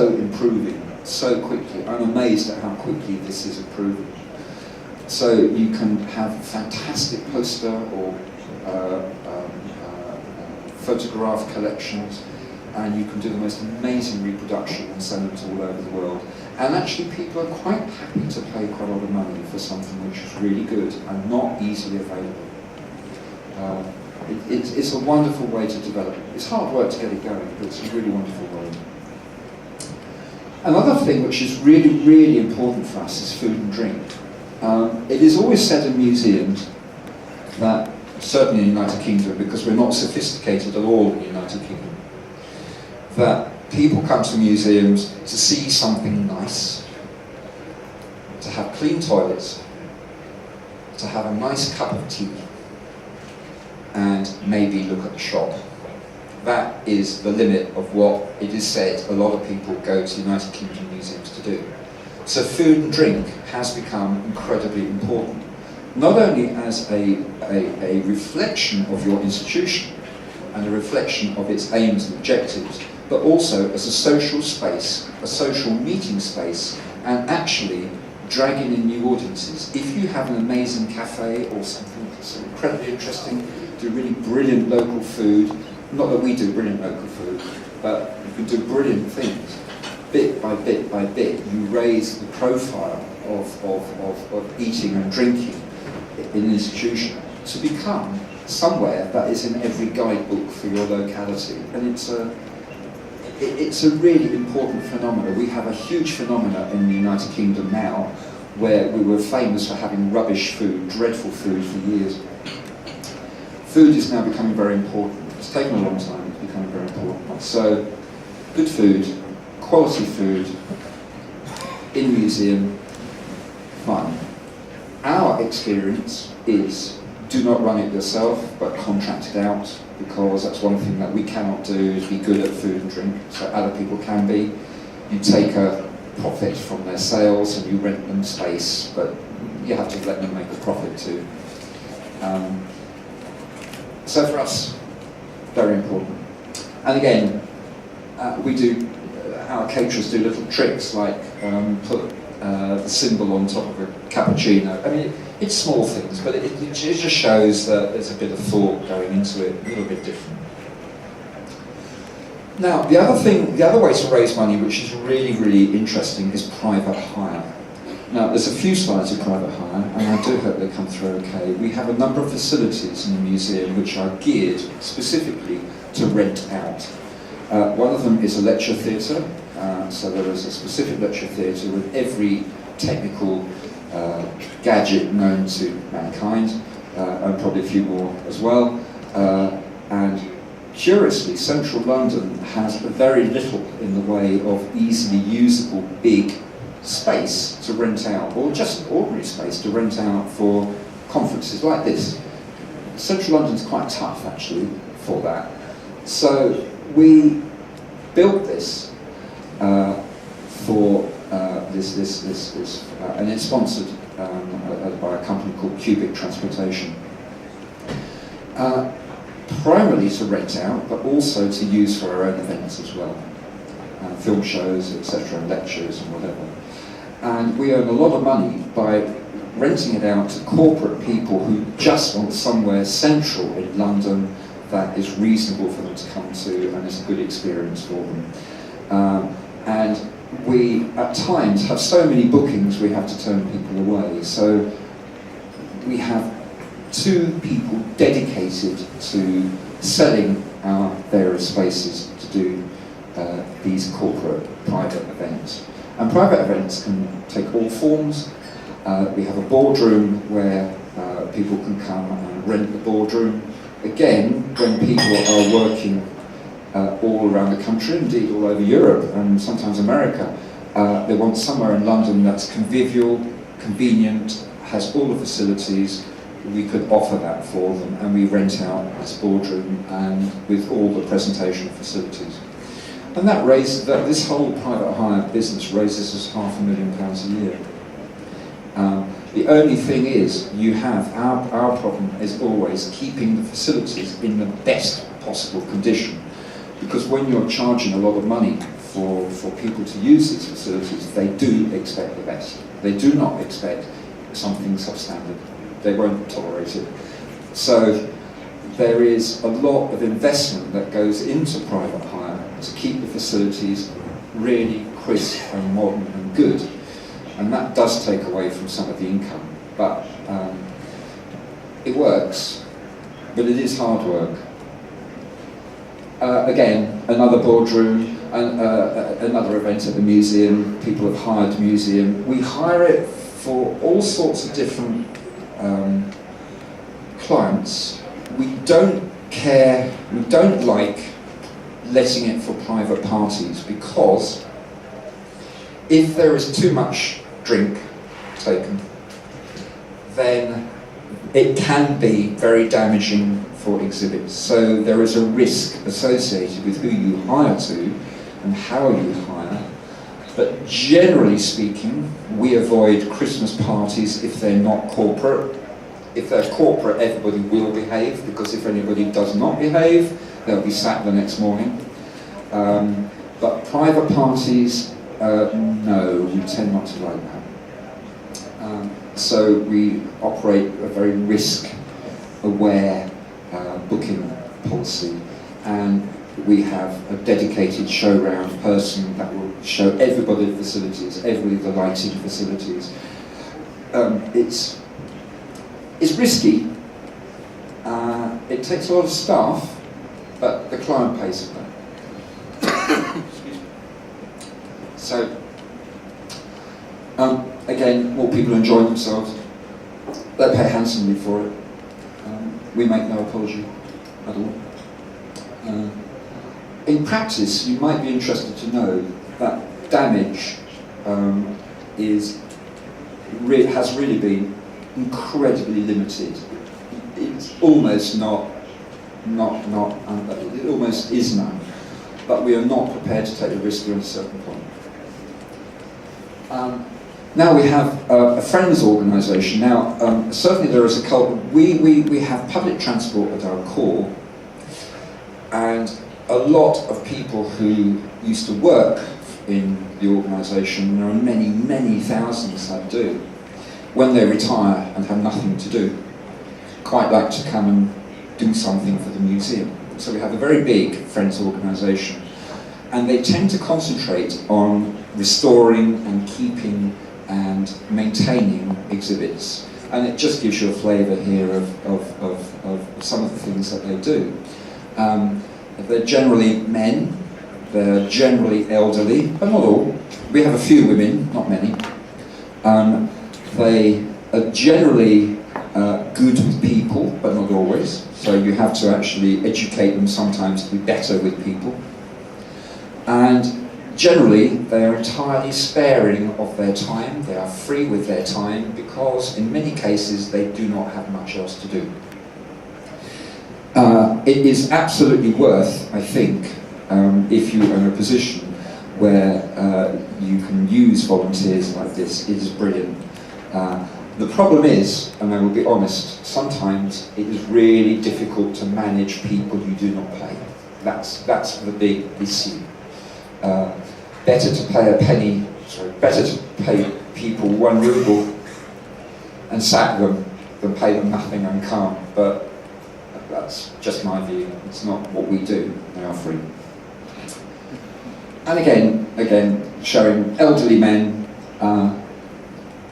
[SPEAKER 2] improving so quickly. I'm amazed at how quickly this is improving. So you can have fantastic poster or photograph collections, and you can do the most amazing reproduction and send them to all over the world. And actually people are quite happy to pay quite a lot of money for something which is really good and not easily available. It's a wonderful way to develop it. It's hard work to get it going, but it's a really wonderful way. Another thing which is really, really important for us is food and drink. It is always said in museums that, certainly in the United Kingdom, because we're not sophisticated at all in the United Kingdom, that people come to museums to see something nice, to have clean toilets, to have a nice cup of tea, and maybe look at the shop. That is the limit of what it is said a lot of people go to United Kingdom museums to do. So food and drink has become incredibly important, not only as a reflection of your institution, and a reflection of its aims and objectives, but also as a social space, a social meeting space, and actually dragging in new audiences. If you have an amazing cafe or something that's incredibly interesting, do really brilliant local food, not that we do brilliant local food, but you can do brilliant things. Bit by bit by bit, you raise the profile of eating and drinking in an institution to become somewhere that is in every guidebook for your locality. And it's a really important phenomenon. We have a huge phenomenon in the United Kingdom now where we were famous for having rubbish food, dreadful food for years. Food is now becoming very important. It's taken a long time, it's becoming very important. So, good food, quality food, in museum, fun. Our experience is do not run it yourself, but contract it out, because that's one thing that we cannot do, is be good at food and drink, so other people can be. You take a profit from their sales and you rent them space, but you have to let them make a profit too. So for us, very important. And again, our caterers do little tricks like put the symbol on top of a cappuccino. I mean, it's small things, but it just shows that there's a bit of thought going into it, a little bit different. Now, the other way to raise money, which is really, really interesting, is private hire. Now, there's a few slides of private hire, and I do hope they come through okay. We have a number of facilities in the museum which are geared specifically to rent out. One of them is a lecture theatre, so there is a specific lecture theatre with every technical gadget known to mankind, and probably a few more as well. And curiously, central London has very little in the way of easily usable big space to rent out, or just ordinary space to rent out for conferences like this. Central London's quite tough actually for that. So we built this for this and it's sponsored by a company called Cubic Transportation. Primarily to rent out, but also to use for our own events as well. Film shows, etc., and lectures and whatever. And we earn a lot of money by renting it out to corporate people who just want somewhere central in London that is reasonable for them to come to and is a good experience for them. And we, at times, have so many bookings we have to turn people away. So we have 2 people dedicated to selling our various spaces to do these corporate private events. And private events can take all forms. We have a boardroom where people can come and rent the boardroom. Again, when people are working all around the country, indeed all over Europe and sometimes America, they want somewhere in London that's convivial, convenient, has all the facilities. We could offer that for them, and we rent out this boardroom and with all the presentation facilities. And that raises, this whole private hire business raises us £500,000 a year. The only thing is, you have, our problem is always keeping the facilities in the best possible condition. Because when you're charging a lot of money for people to use these facilities, they do expect the best. They do not expect something substandard. They won't tolerate it. So there is a lot of investment that goes into private hire to keep the facilities really crisp and modern and good. And that does take away from some of the income. But it works, but it is hard work. Again, another boardroom, another event at the museum. People have hired the museum. We hire it for all sorts of different clients. We don't care, we don't like letting it for private parties, because if there is too much drink taken, then it can be very damaging for exhibits. So there is a risk associated with who you hire to and how you hire. But generally speaking, we avoid Christmas parties if they're not corporate. If they're corporate, everybody will behave, because if anybody does not behave, they'll be sacked the next morning. But private parties, no, we tend not to like that. So we operate a very risk-aware booking policy, and we have a dedicated show-round person that will show everybody the facilities, everybody the lighting facilities. It's risky. It takes a lot of staff, but the client pays for that. So, again, more people enjoy themselves. They pay handsomely for it. We make no apology at all. In practice, you might be interested to know that damage has really been incredibly limited. It's almost it almost is none, but we are not prepared to take the risk at a certain point. Now we have a friends organisation. Now, certainly there is a culture. We have public transport at our core, and a lot of people who used to work in the organisation, there are many, many thousands that do, when they retire and have nothing to do, quite like to come and do something for the museum. So we have a very big friends organisation, and they tend to concentrate on restoring and keeping and maintaining exhibits. And it just gives you a flavour here of some of the things that they do. They're generally men, they're generally elderly, but not all. We have a few women, not many. They are generally good with people, but not always. So you have to actually educate them sometimes to be better with people. And generally, they are entirely sparing of their time. They are free with their time because, in many cases, they do not have much else to do. It is absolutely worth, I think, if you are in a position where you can use volunteers like this, it is brilliant. The problem is, and I will be honest, sometimes it is really difficult to manage people you do not pay. That's the big issue. Better to pay people 1 ruble and sack them than pay them nothing and can't. But that's just my view. It's not what we do. They are free. And again, showing elderly men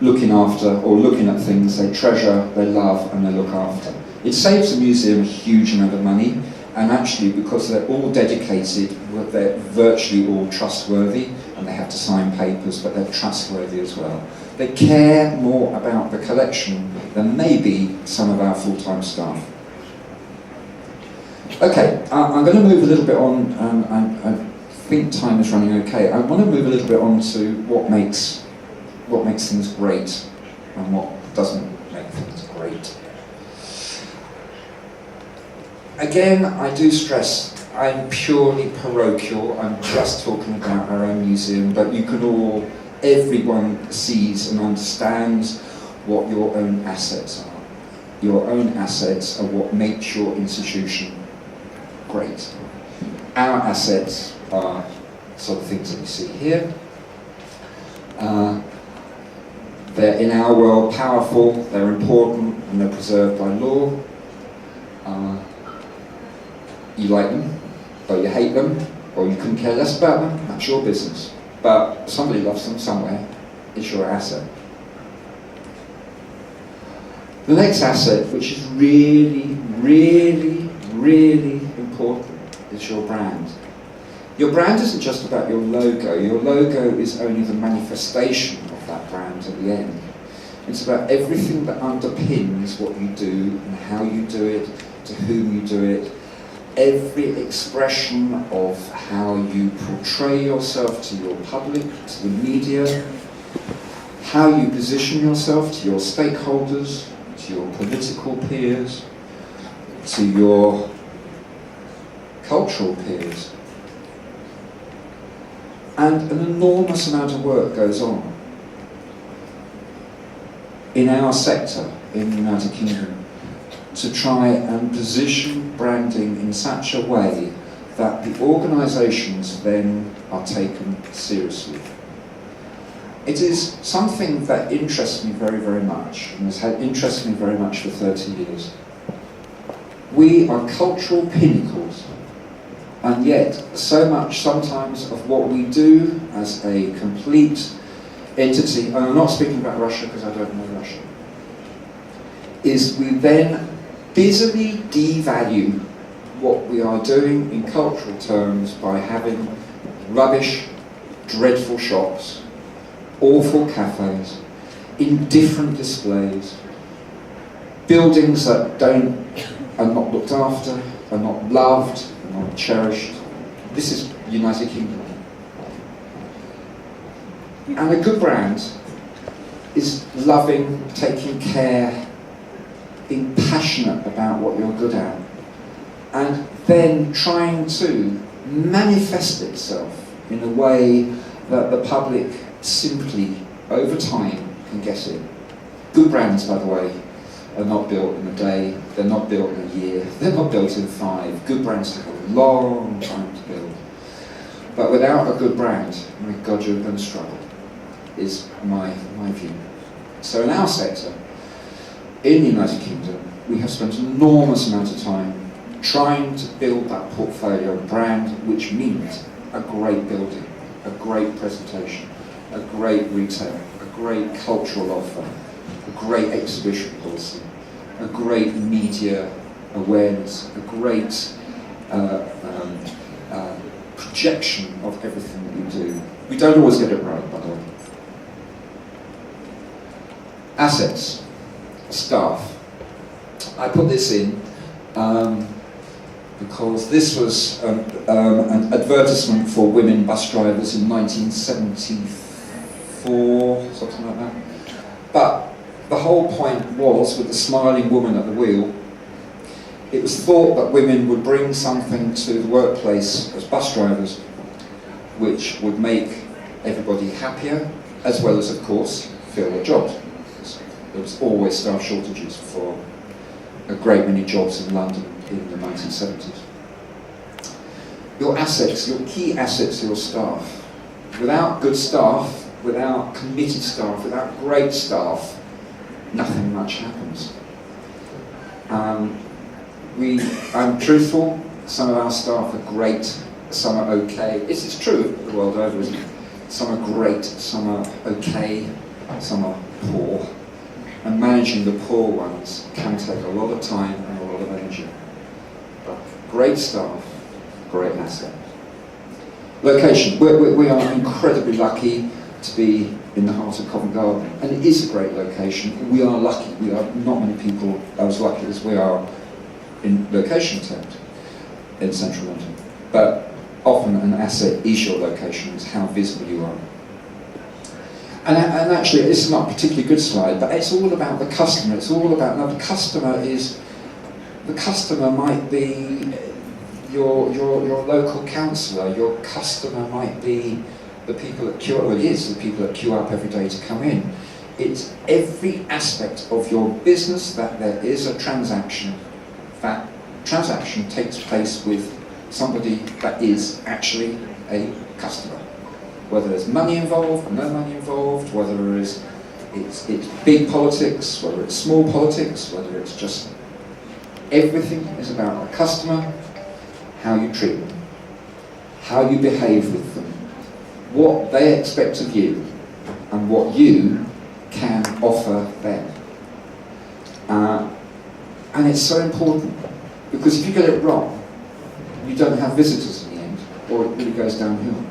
[SPEAKER 2] looking after or looking at things they treasure, they love, and they look after. It saves the museum a huge amount of money, and actually, because they're all dedicated, they're virtually all trustworthy, and they have to sign papers, but they're trustworthy as well. They care more about the collection than maybe some of our full-time staff. Okay, I'm going to move a little bit on, I think time is running okay. I want to move a little bit on to what makes things great and what doesn't make things great. Again, I do stress, I'm purely parochial, I'm just talking about our own museum, but you can all, everyone sees and understands what your own assets are. Your own assets are what makes your institution great. Our assets are sort of things that you see here. They're in our world powerful, they're important, and they're preserved by law. You like them, or you hate them, or you couldn't care less about them, that's your business. But somebody loves them somewhere, it's your asset. The next asset, which is really, really, really important, is your brand. Your brand isn't just about your logo. Your logo is only the manifestation of that brand at the end. It's about everything that underpins what you do and how you do it, to whom you do it, every expression of how you portray yourself to your public, to the media, how you position yourself to your stakeholders, to your political peers, to your cultural peers. And an enormous amount of work goes on in our sector in the United Kingdom to try and position branding in such a way that the organisations then are taken seriously. It is something that interests me very, very much, and has interested me very much for 30 years. We are cultural pinnacles, and yet so much sometimes of what we do as a complete entity, and I'm not speaking about Russia because I don't know Russian, is we then busily devalue what we are doing in cultural terms by having rubbish, dreadful shops, awful cafes, indifferent displays, buildings that are not looked after, are not loved, are not cherished. This is United Kingdom. And a good brand is loving, taking care, being passionate about what you're good at, and then trying to manifest itself in a way that the public simply, over time, can get it. Good brands, by the way, are not built in a day, they're not built in a year, they're not built in 5. Good brands take a long time to build. But without a good brand, my God, you're going to struggle, is my view. So in our sector, in the United Kingdom, we have spent an enormous amount of time trying to build that portfolio brand, which means a great building, a great presentation, a great retail, a great cultural offer, a great exhibition policy, a great media awareness, a great projection of everything that we do. We don't always get it right, by the way. Assets, staff. I put this in because this was an advertisement for women bus drivers in 1974, something like that. But the whole point was, with the smiling woman at the wheel, it was thought that women would bring something to the workplace as bus drivers which would make everybody happier, as well as, of course, fill their jobs. There was always staff shortages for a great many jobs in London in the 1970s. Your assets, your key assets, your staff. Without good staff, without committed staff, without great staff, nothing much happens. I'm truthful, some of our staff are great, some are okay. It's true the world over, isn't it? Some are great, some are okay, some are poor. And managing the poor ones can take a lot of time and a lot of energy. But great staff, great asset. Location. We are incredibly lucky to be in the heart of Covent Garden, and it is a great location. We are lucky. We are not many people as lucky as we are in location terms in central London. But often an asset is your location, is how visible you are. And actually, this is not a particularly good slide, but it's all about the customer. It's all about, now the customer might be your local councillor, your customer might be the people that queue up, well, it is the people that queue up every day to come in. It's every aspect of your business that there is a transaction. That transaction takes place with somebody that is actually a customer. Whether there's money involved or no money involved, whether it's big politics, whether it's small politics, whether it's just, everything is about the customer, how you treat them, how you behave with them, what they expect of you, and what you can offer them. And it's so important, because if you get it wrong, you don't have visitors in the end, or it really goes downhill.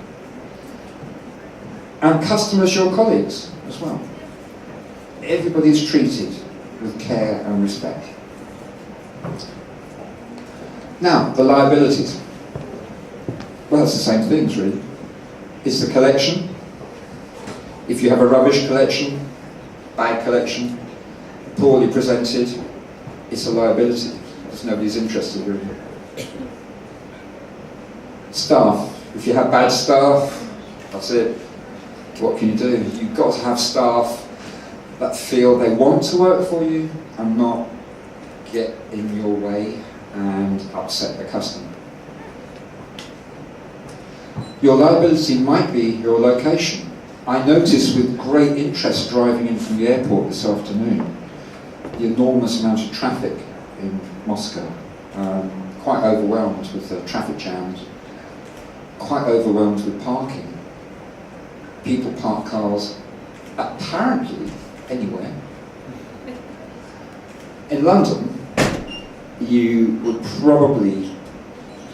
[SPEAKER 2] And customers, your colleagues as well. Everybody's treated with care and respect. Now, the liabilities. Well, it's the same things, really. It's the collection. If you have a rubbish collection, bad collection, poorly presented, it's a liability, because nobody's interested, really. Staff. If you have bad staff, that's it. What can you do? You've got to have staff that feel they want to work for you and not get in your way and upset the customer. Your liability might be your location. I noticed with great interest driving in from the airport this afternoon the enormous amount of traffic in Moscow. Quite overwhelmed with the traffic jams, quite overwhelmed with parking. People park cars apparently anywhere. In London, you would probably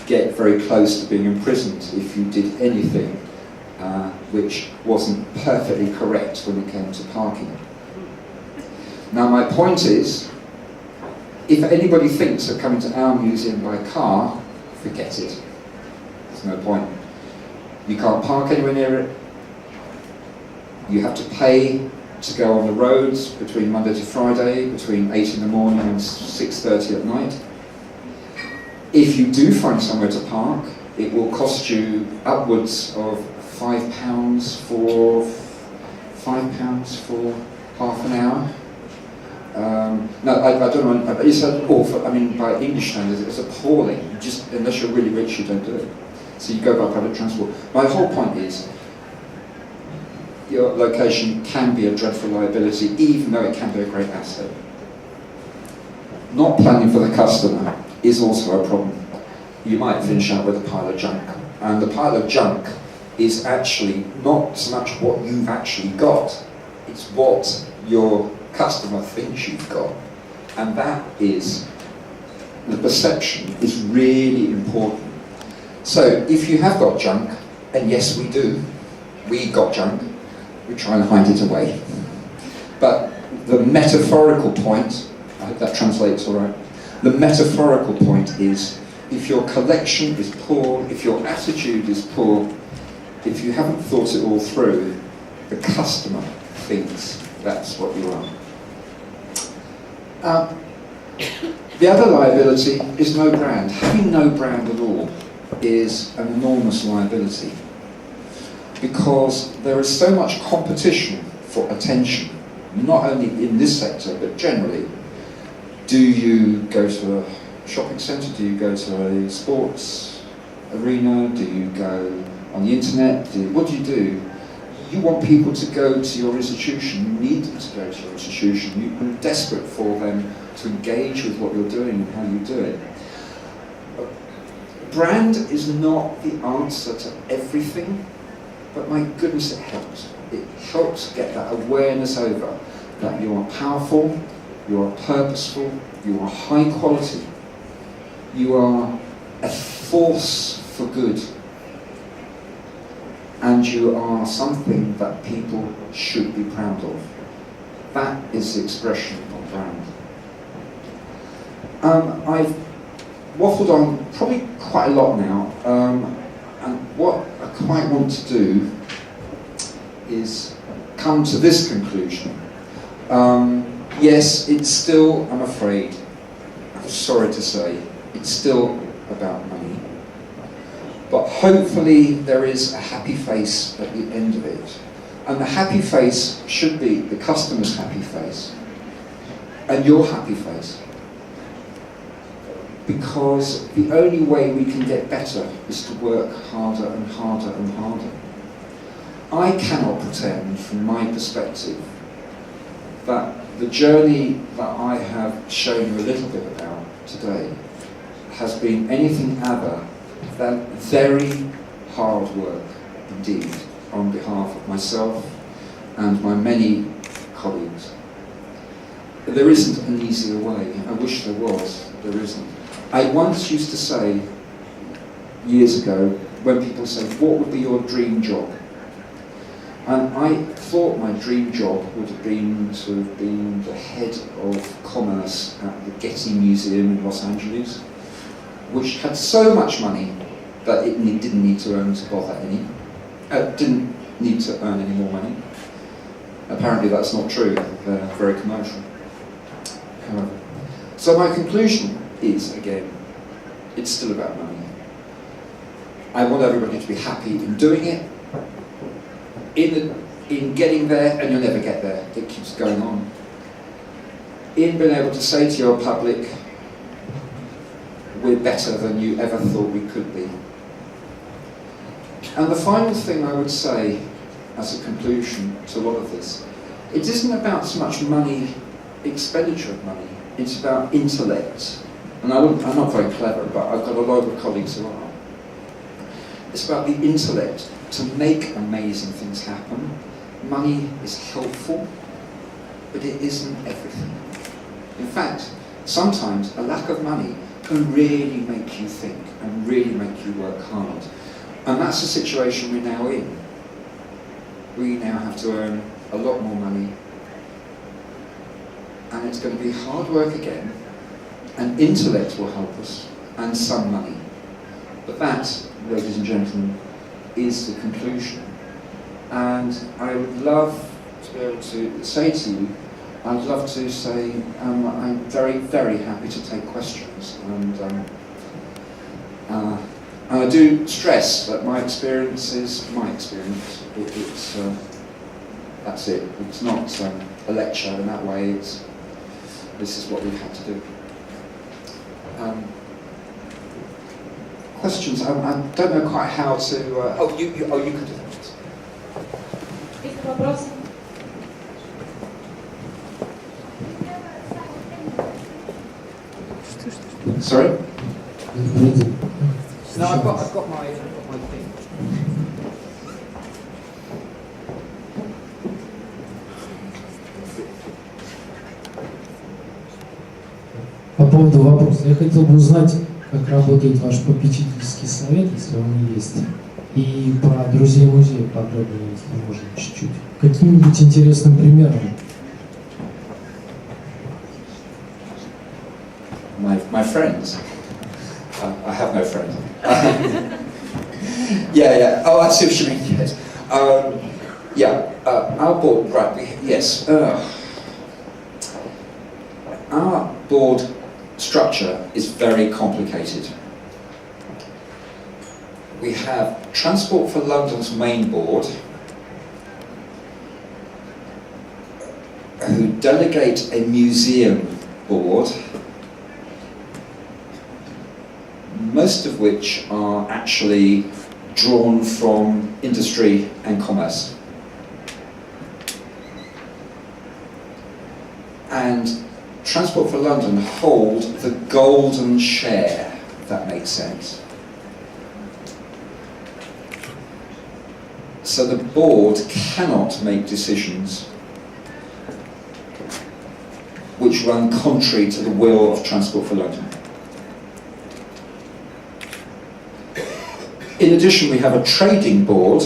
[SPEAKER 2] get very close to being imprisoned if you did anything which wasn't perfectly correct when it came to parking. Now my point is, if anybody thinks of coming to our museum by car, forget it. There's no point. You can't park anywhere near it. You have to pay to go on the roads between Monday to Friday, between 8 in the morning and 6:30 at night. If you do find somewhere to park, it will cost you upwards of £5 for half an hour. No, I don't know, it's awful. I mean, by English standards, it's appalling. Just unless you're really rich, you don't do it. So you go by public transport. My whole point is, your location can be a dreadful liability, even though it can be a great asset. Not planning for the customer is also a problem. You might finish up with a pile of junk, and the pile of junk is actually not so much what you've actually got, it's what your customer thinks you've got, and that is, the perception is really important. So if you have got junk, and yes we do, we got junk, we try and hide it away. But the metaphorical point, I hope that translates all right, the metaphorical point is, if your collection is poor, if your attitude is poor, if you haven't thought it all through, the customer thinks that's what you are. The other liability is no brand. Having no brand at all is an enormous liability, because there is so much competition for attention, not only in this sector but generally. Do you go to a shopping centre? Do you go to a sports arena? Do you go on the internet? What do you do? You want people to go to your institution, you need them to go to your institution, you're desperate for them to engage with what you're doing and how you do it. Brand is not the answer to everything, but my goodness it helps. It helps get that awareness over that you are powerful, you are purposeful, you are high quality, you are a force for good, and you are something that people should be proud of. That is the expression of brand. I've waffled on probably quite a lot now, and what I quite want to do is come to this conclusion. Yes, it's still, I'm afraid, I'm sorry to say, it's still about money. But hopefully there is a happy face at the end of it. And the happy face should be the customer's happy face and your happy face. Because the only way we can get better is to work harder and harder and harder. I cannot pretend, from my perspective, that the journey that I have shown you a little bit about today has been anything other than very hard work indeed on behalf of myself and my many colleagues. But there isn't an easier way. I wish there was, there isn't. I once used to say, years ago, when people say, what would be your dream job? And I thought my dream job would have been to have been the head of commerce at the Getty Museum in Los Angeles, which had so much money that it didn't need to earn to bother any. Didn't need to earn any more money. Apparently that's not true. They're very commercial. However, so my conclusion is, again, it's still about money. I want everybody to be happy in doing it, in getting there, and you'll never get there. It keeps going on. In being able to say to your public, better than you ever thought we could be. And the final thing I would say as a conclusion to a lot of this, it isn't about so much money, expenditure of money, it's about intellect. And I'm not very clever, but I've got a lot of colleagues who are. It's about the intellect to make amazing things happen. Money is helpful, but it isn't everything. In fact, sometimes a lack of money can really make you think and really make you work hard. And that's the situation we're now in. We now have to earn a lot more money, and it's going to be hard work again, and intellect will help us, and some money. But that, ladies and gentlemen, is the conclusion. And I would love to be able to say to you, I'd love to say I'm very, very happy to take questions. And I do stress that my experience is my experience. That's it. It's not a lecture in that way. This is what we've had to do. Questions? I don't know quite how to. You could do that.
[SPEAKER 1] Есть вопросы?
[SPEAKER 2] Sorry?
[SPEAKER 3] No, I've got my thing.
[SPEAKER 4] По поводу вопроса, я хотел бы узнать, как работает ваш попечительский совет, если он есть, и про друзей музея подробнее, если можно, чуть-чуть. Каким-нибудь интересным примером.
[SPEAKER 2] My friends. I have no friends. Yeah. Oh, I see what you mean. Yes. Our board. Right. Yes. Our board structure is very complicated. We have Transport for London's main board, who delegate a museum board, most of which are actually drawn from industry and commerce. And Transport for London hold the golden share, if that makes sense. So the board cannot make decisions which run contrary to the will of Transport for London. In addition, we have a trading board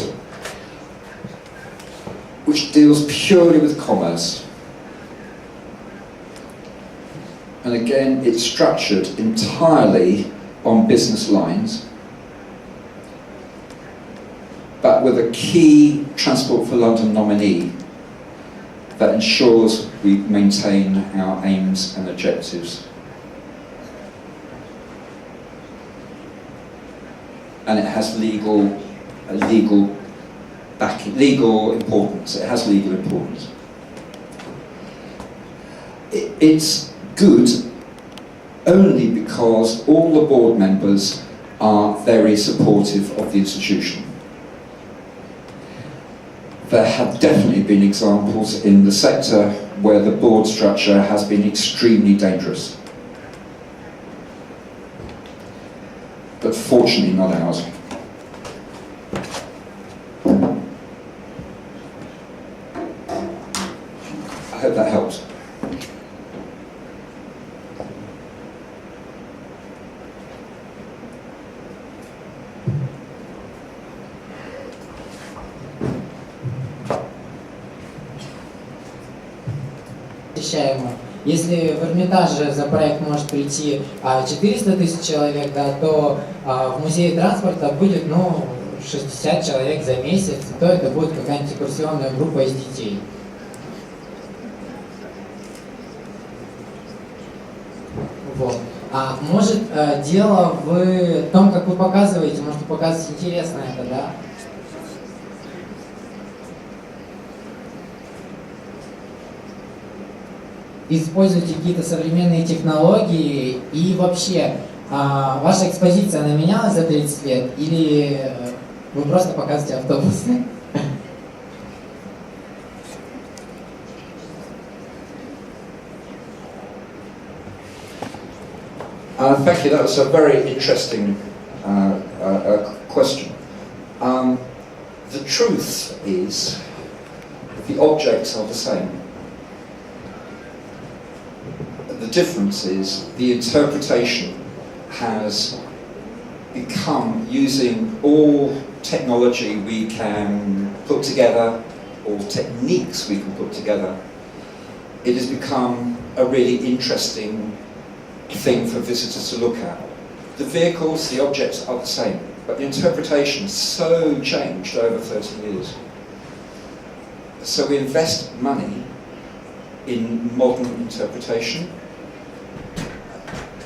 [SPEAKER 2] which deals purely with commerce. And again, it's structured entirely on business lines, but with a key Transport for London nominee that ensures we maintain our aims and objectives. And it has legal backing, legal importance. It has legal importance. It's good only because all the board members are very supportive of the institution. There have definitely been examples in the sector where the board structure has been extremely dangerous. But fortunately not ours. I hope that helps.
[SPEAKER 3] Если в Эрмитаже за проект может прийти 400 тысяч человек, да, то в музее транспорта будет 60 человек за месяц, то это будет какая-нибудь экскурсионная группа из детей. Вот. А может дело в том, как вы показываете, может показывать интересно это, да? Используйте какие-то современные технологии и вообще Ваша экспозиция, она менялась за 30 лет или вы просто показываете автобусы?
[SPEAKER 2] Thank you. That was a very interesting question. The truth is, the objects are the same. The difference is the interpretation has become, using all technology we can put together, all techniques we can put together, it has become a really interesting thing for visitors to look at. The vehicles, the objects are the same, but the interpretation has so changed over 30 years. So we invest money in modern interpretation.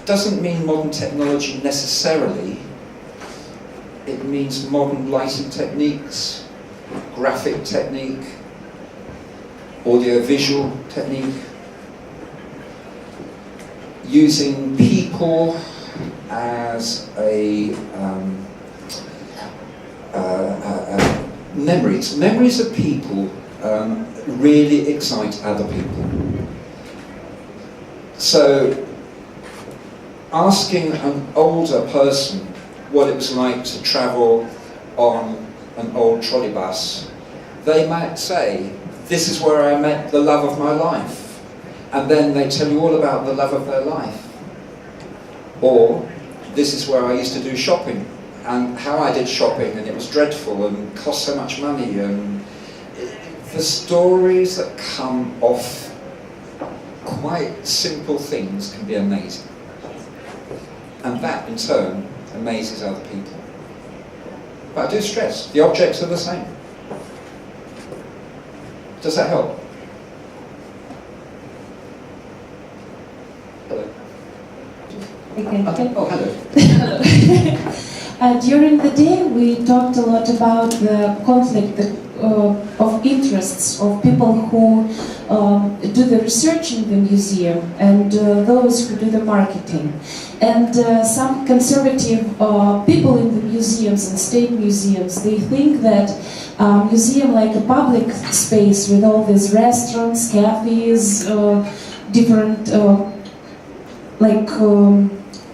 [SPEAKER 2] Doesn't mean modern technology necessarily. It means modern lighting techniques, graphic technique, audio-visual technique, using people as memories. Memories of people really excite other people. So asking an older person what it was like to travel on an old trolley bus, they might say, this is where I met the love of my life. And then they tell you all about the love of their life. Or, this is where I used to do shopping, and how I did shopping, and it was dreadful, and cost so much money, and the stories that come off quite simple things can be amazing. And that, in turn, amazes other people. But I do stress, the objects are the same. Does that help? Hello.
[SPEAKER 5] Okay.
[SPEAKER 2] Oh, hello.
[SPEAKER 5] During the day, we talked a lot about the conflict of interests of people who do the research in the museum and those who do the marketing. And some conservative people in the museums and state museums, they think that museum like a public space with all these restaurants, cafes, different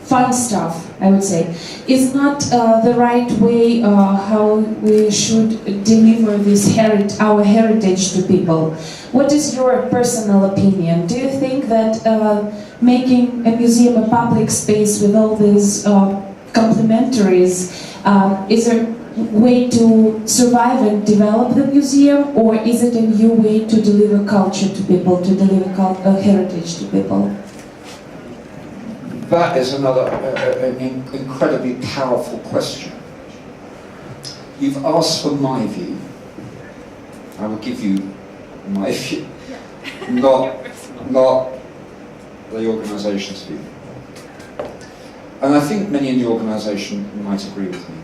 [SPEAKER 5] fun stuff, I would say, is not the right way how we should deliver this our heritage to people. What is your personal opinion? Do you think that making a museum a public space with all these complementaries is a way to survive and develop the museum, or is it a new way to deliver culture to people, to deliver heritage to people?
[SPEAKER 2] That is another incredibly powerful question. You've asked for my view. I will give you my view, not the organisation's view. And I think many in the organisation might agree with me.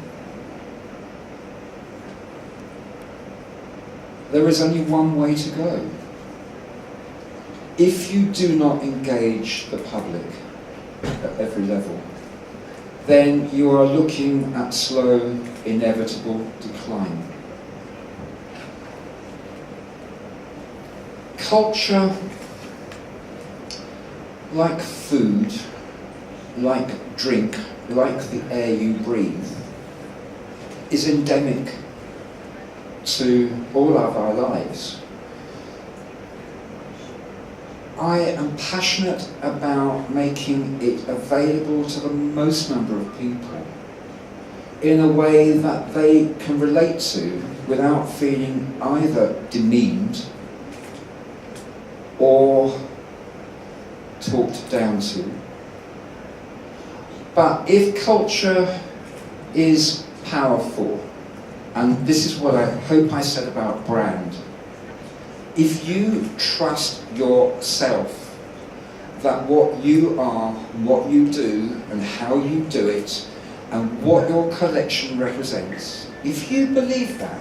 [SPEAKER 2] There is only one way to go. If you do not engage the public at every level, then you are looking at slow, inevitable decline. Culture, like food, like drink, like the air you breathe, is endemic to all of our lives. I am passionate about making it available to the most number of people in a way that they can relate to without feeling either demeaned or talked down to. But if culture is powerful, and this is what I hope I said about brand, if you trust yourself that what you are, what you do, and how you do it, and what your collection represents, if you believe that,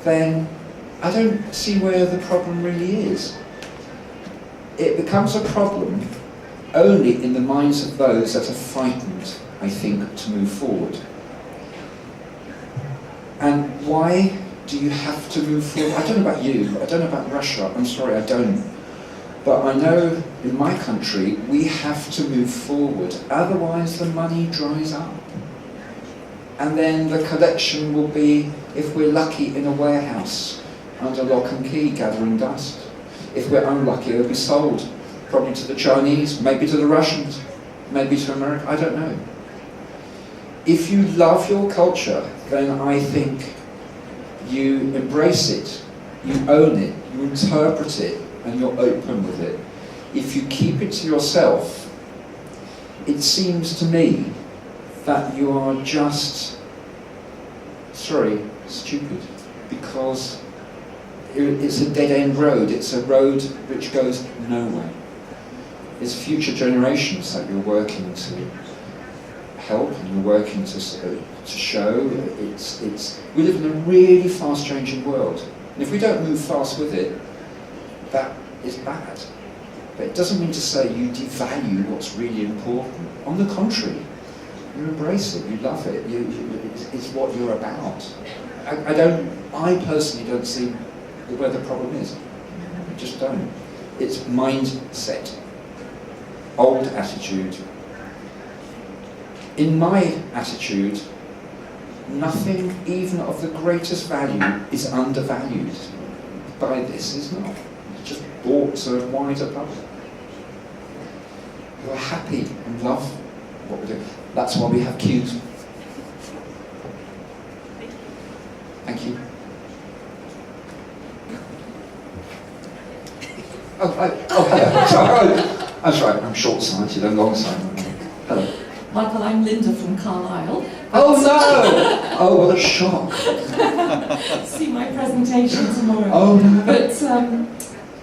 [SPEAKER 2] then I don't see where the problem really is. It becomes a problem only in the minds of those that are frightened, I think, to move forward. And why do you have to move forward? I don't know about you, I don't know about Russia, I'm sorry, I don't. But I know in my country, we have to move forward, otherwise the money dries up. And then the collection will be, if we're lucky, in a warehouse, under lock and key, gathering dust. If we're unlucky, it'll be sold, probably to the Chinese, maybe to the Russians, maybe to America, I don't know. If you love your culture, then I think you embrace it, you own it, you interpret it, and you're open with it. If you keep it to yourself, it seems to me that you are just, stupid, because it's a dead-end road. It's a road which goes nowhere. It's future generations that you're working to help and you're working to show. We live in a really fast-changing world. And if we don't move fast with it, that is bad. But it doesn't mean to say you devalue what's really important. On the contrary, you embrace it, you love it, it's what you're about. I personally don't see where the problem is. I just don't. It's mindset, old attitude. In my attitude, nothing even of the greatest value is undervalued. By this is not. It's just brought to a wider public. You're happy and love what we do. That's why we have queues. Thank you. Hello. Sorry. That's right, I'm short-sighted and long-sighted. Hello.
[SPEAKER 6] Michael, I'm Linda from Carlisle.
[SPEAKER 2] Oh no! Oh, what a shock.
[SPEAKER 6] See my presentation tomorrow.
[SPEAKER 2] Oh no.
[SPEAKER 6] But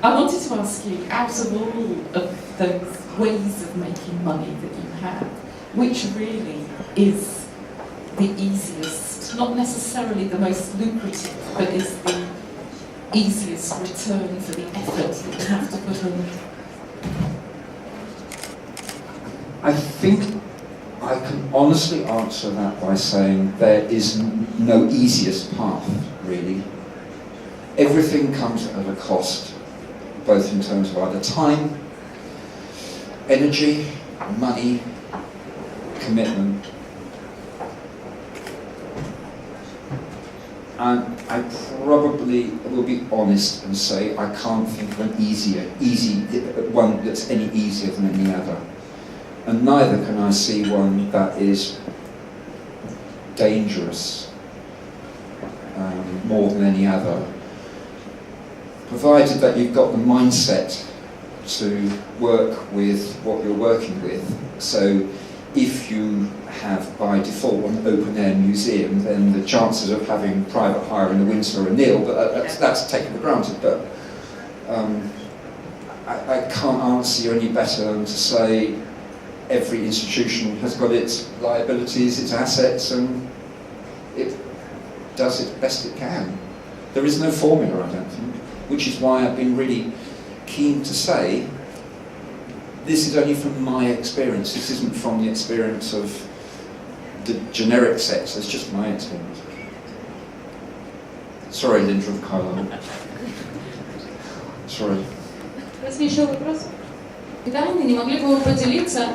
[SPEAKER 6] I wanted to ask you, out of all of those ways of making money that you have, which really is the easiest, not necessarily the most lucrative, but is the easiest return for the effort that you have to put in?
[SPEAKER 2] I think I can honestly answer that by saying there is no easiest path, really. Everything comes at a cost, both in terms of either time, energy, money, commitment. And I probably will be honest and say I can't think of an one that's any easier than any other. And neither can I see one that is dangerous more than any other, provided that you've got the mindset to work with what you're working with. So if you have by default an open-air museum, then the chances of having private hire in the winter are nil, but that's taken for granted. But I can't answer you any better than to say every institution has got its liabilities, its assets, and it does it best it can. There is no formula, I don't think, which is why I've been really keen to say this is only from my experience. This isn't from the experience of the generic sector, it's just my experience. Sorry, Linda of Carlisle. Sorry.
[SPEAKER 7] Если еще вопросы? Виталий, не могли бы вы поделиться,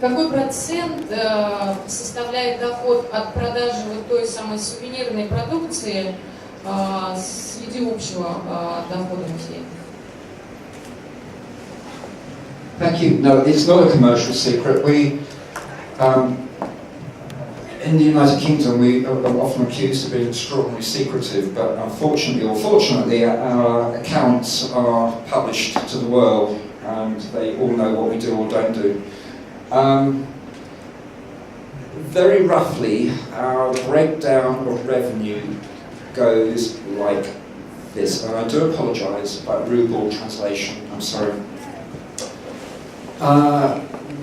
[SPEAKER 7] какой процент составляет доход от продажи вот той самой сувенирной продукции среди общего дохода музея?
[SPEAKER 2] Thank you. No, it's not a commercial secret. We, in the United Kingdom, we are often accused of being extraordinarily secretive, but unfortunately or fortunately, our accounts are published to the world, and they all know what we do or don't do. Very roughly, our breakdown of revenue goes like this, and I do apologise about ruble translation, I'm sorry.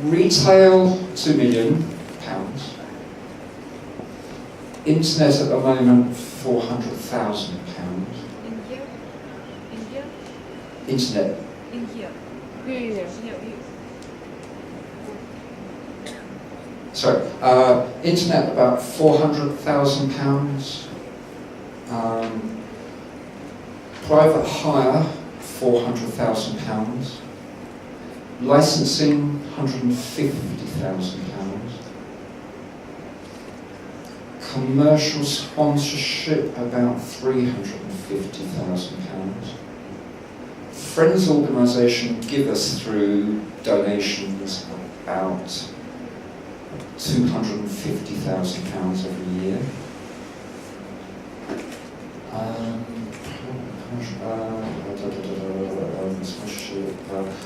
[SPEAKER 2] Retail, £2 million. Internet at the moment, £400,000.
[SPEAKER 7] In here?
[SPEAKER 2] Internet.
[SPEAKER 7] In here.
[SPEAKER 2] Sorry, internet about £400,000. Private hire £400,000. Licensing £150,000. Commercial sponsorship about £350,000. Friends organisation give us through donations about £250,000 every year.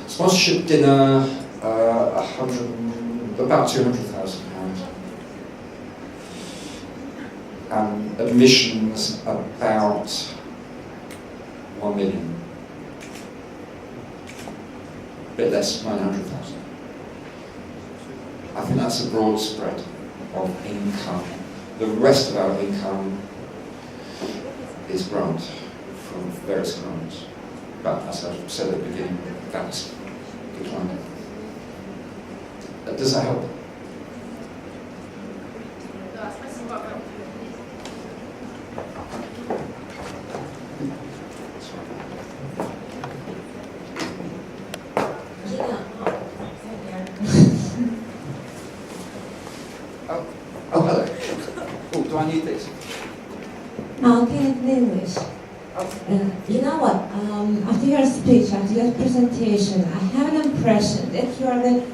[SPEAKER 2] Sponsorship dinner, about £200,000. Admissions about 1 million. A bit less, 900,000. I think that's a broad spread of income. The rest of our income is grant from various grants. But as I said at the beginning, that's declining. Does that help? Oh, hello. Oh, do I need this?
[SPEAKER 8] Okay, in English. You know what? After your speech, after your presentation, I have an impression that you are the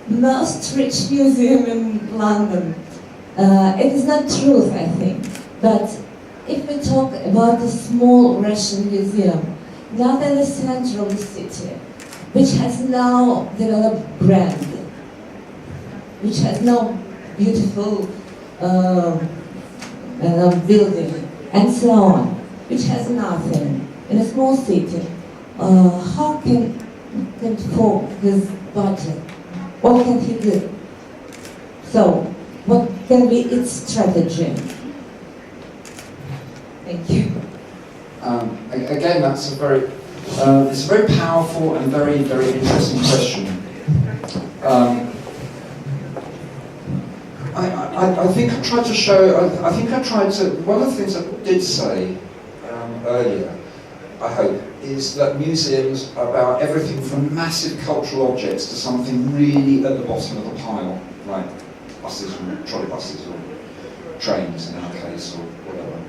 [SPEAKER 8] most rich museum in London. It is not true, I think. But if we talk about a small Russian museum, not in the center of the city, which has no developed brand, which has no beautiful building, and so on, which has nothing, in a small city, how can it afford his budget? What can he do? So, what can be its strategy? Thank you.
[SPEAKER 2] Again, that's it's a very powerful and very, very interesting question. I think I tried to show, one of the things I did say earlier, I hope, is that museums are about everything from massive cultural objects to something really at the bottom of the pile, like buses or trolley buses or trains in our case or whatever.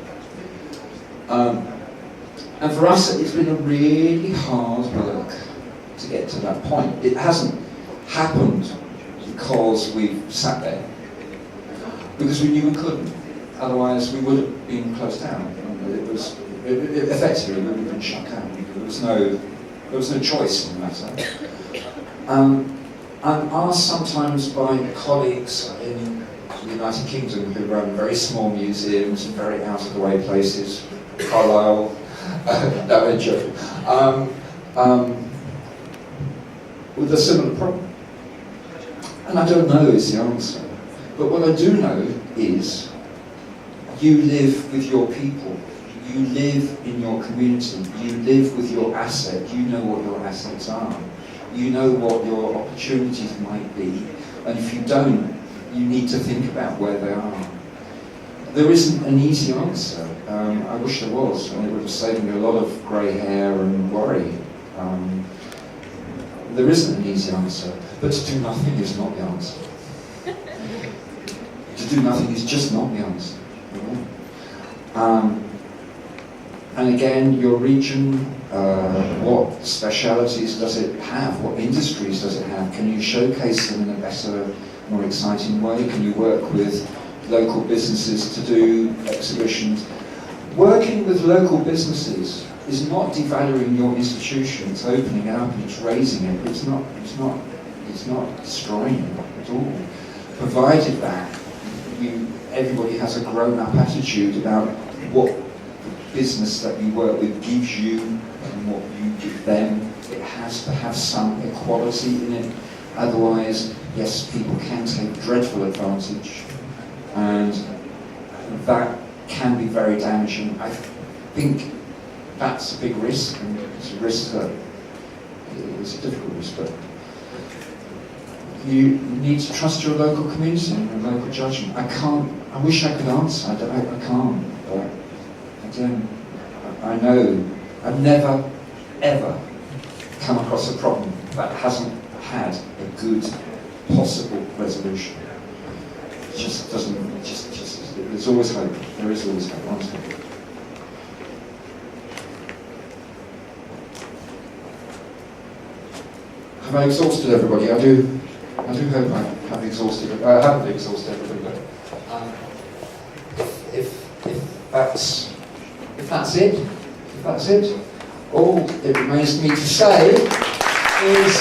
[SPEAKER 2] And for us, it's been a really hard work to get to that point. It hasn't happened because we've sat there, because we knew we couldn't. Otherwise, we would have been closed down. Effectively, we would have been shut down. There was no choice in the matter. I'm asked sometimes by colleagues in the United Kingdom who run very small museums in very out-of-the-way places, Carlisle, no, I'm joking, with a similar problem. And I don't know is the answer. But what I do know is you live with your people. You live in your community. You live with your asset. You know what your assets are. You know what your opportunities might be. And if you don't, you need to think about where they are. There isn't an easy answer. I wish there was, and it would have saved me a lot of grey hair and worry. There isn't an easy answer, but to do nothing is not the answer. To do nothing is just not the answer. And again, your region, what specialities does it have? What industries does it have? Can you showcase them in a better, more exciting way? Can you work with local businesses to do exhibitions? Working with local businesses is not devaluing your institution. It's opening it up and it's raising it. It's not destroying it at all. Provided that everybody has a grown-up attitude about what business that you work with gives you and what you give them. It has to have some equality in it. Otherwise, yes, people can take dreadful advantage, and that can be very damaging. I think that's a big risk, and it's a risk that It's difficult, but you need to trust your local community and local judgment. I wish I could answer, I can't, but again, I know I've never, ever come across a problem that hasn't had a good possible resolution. It just doesn't, there's always hope, there is always hope, honestly. Have I exhausted everybody? I do hope I have exhausted. I haven't exhausted everybody, but if that's it, all it remains for me to say is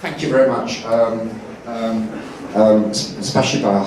[SPEAKER 2] thank you very much. Spasiba.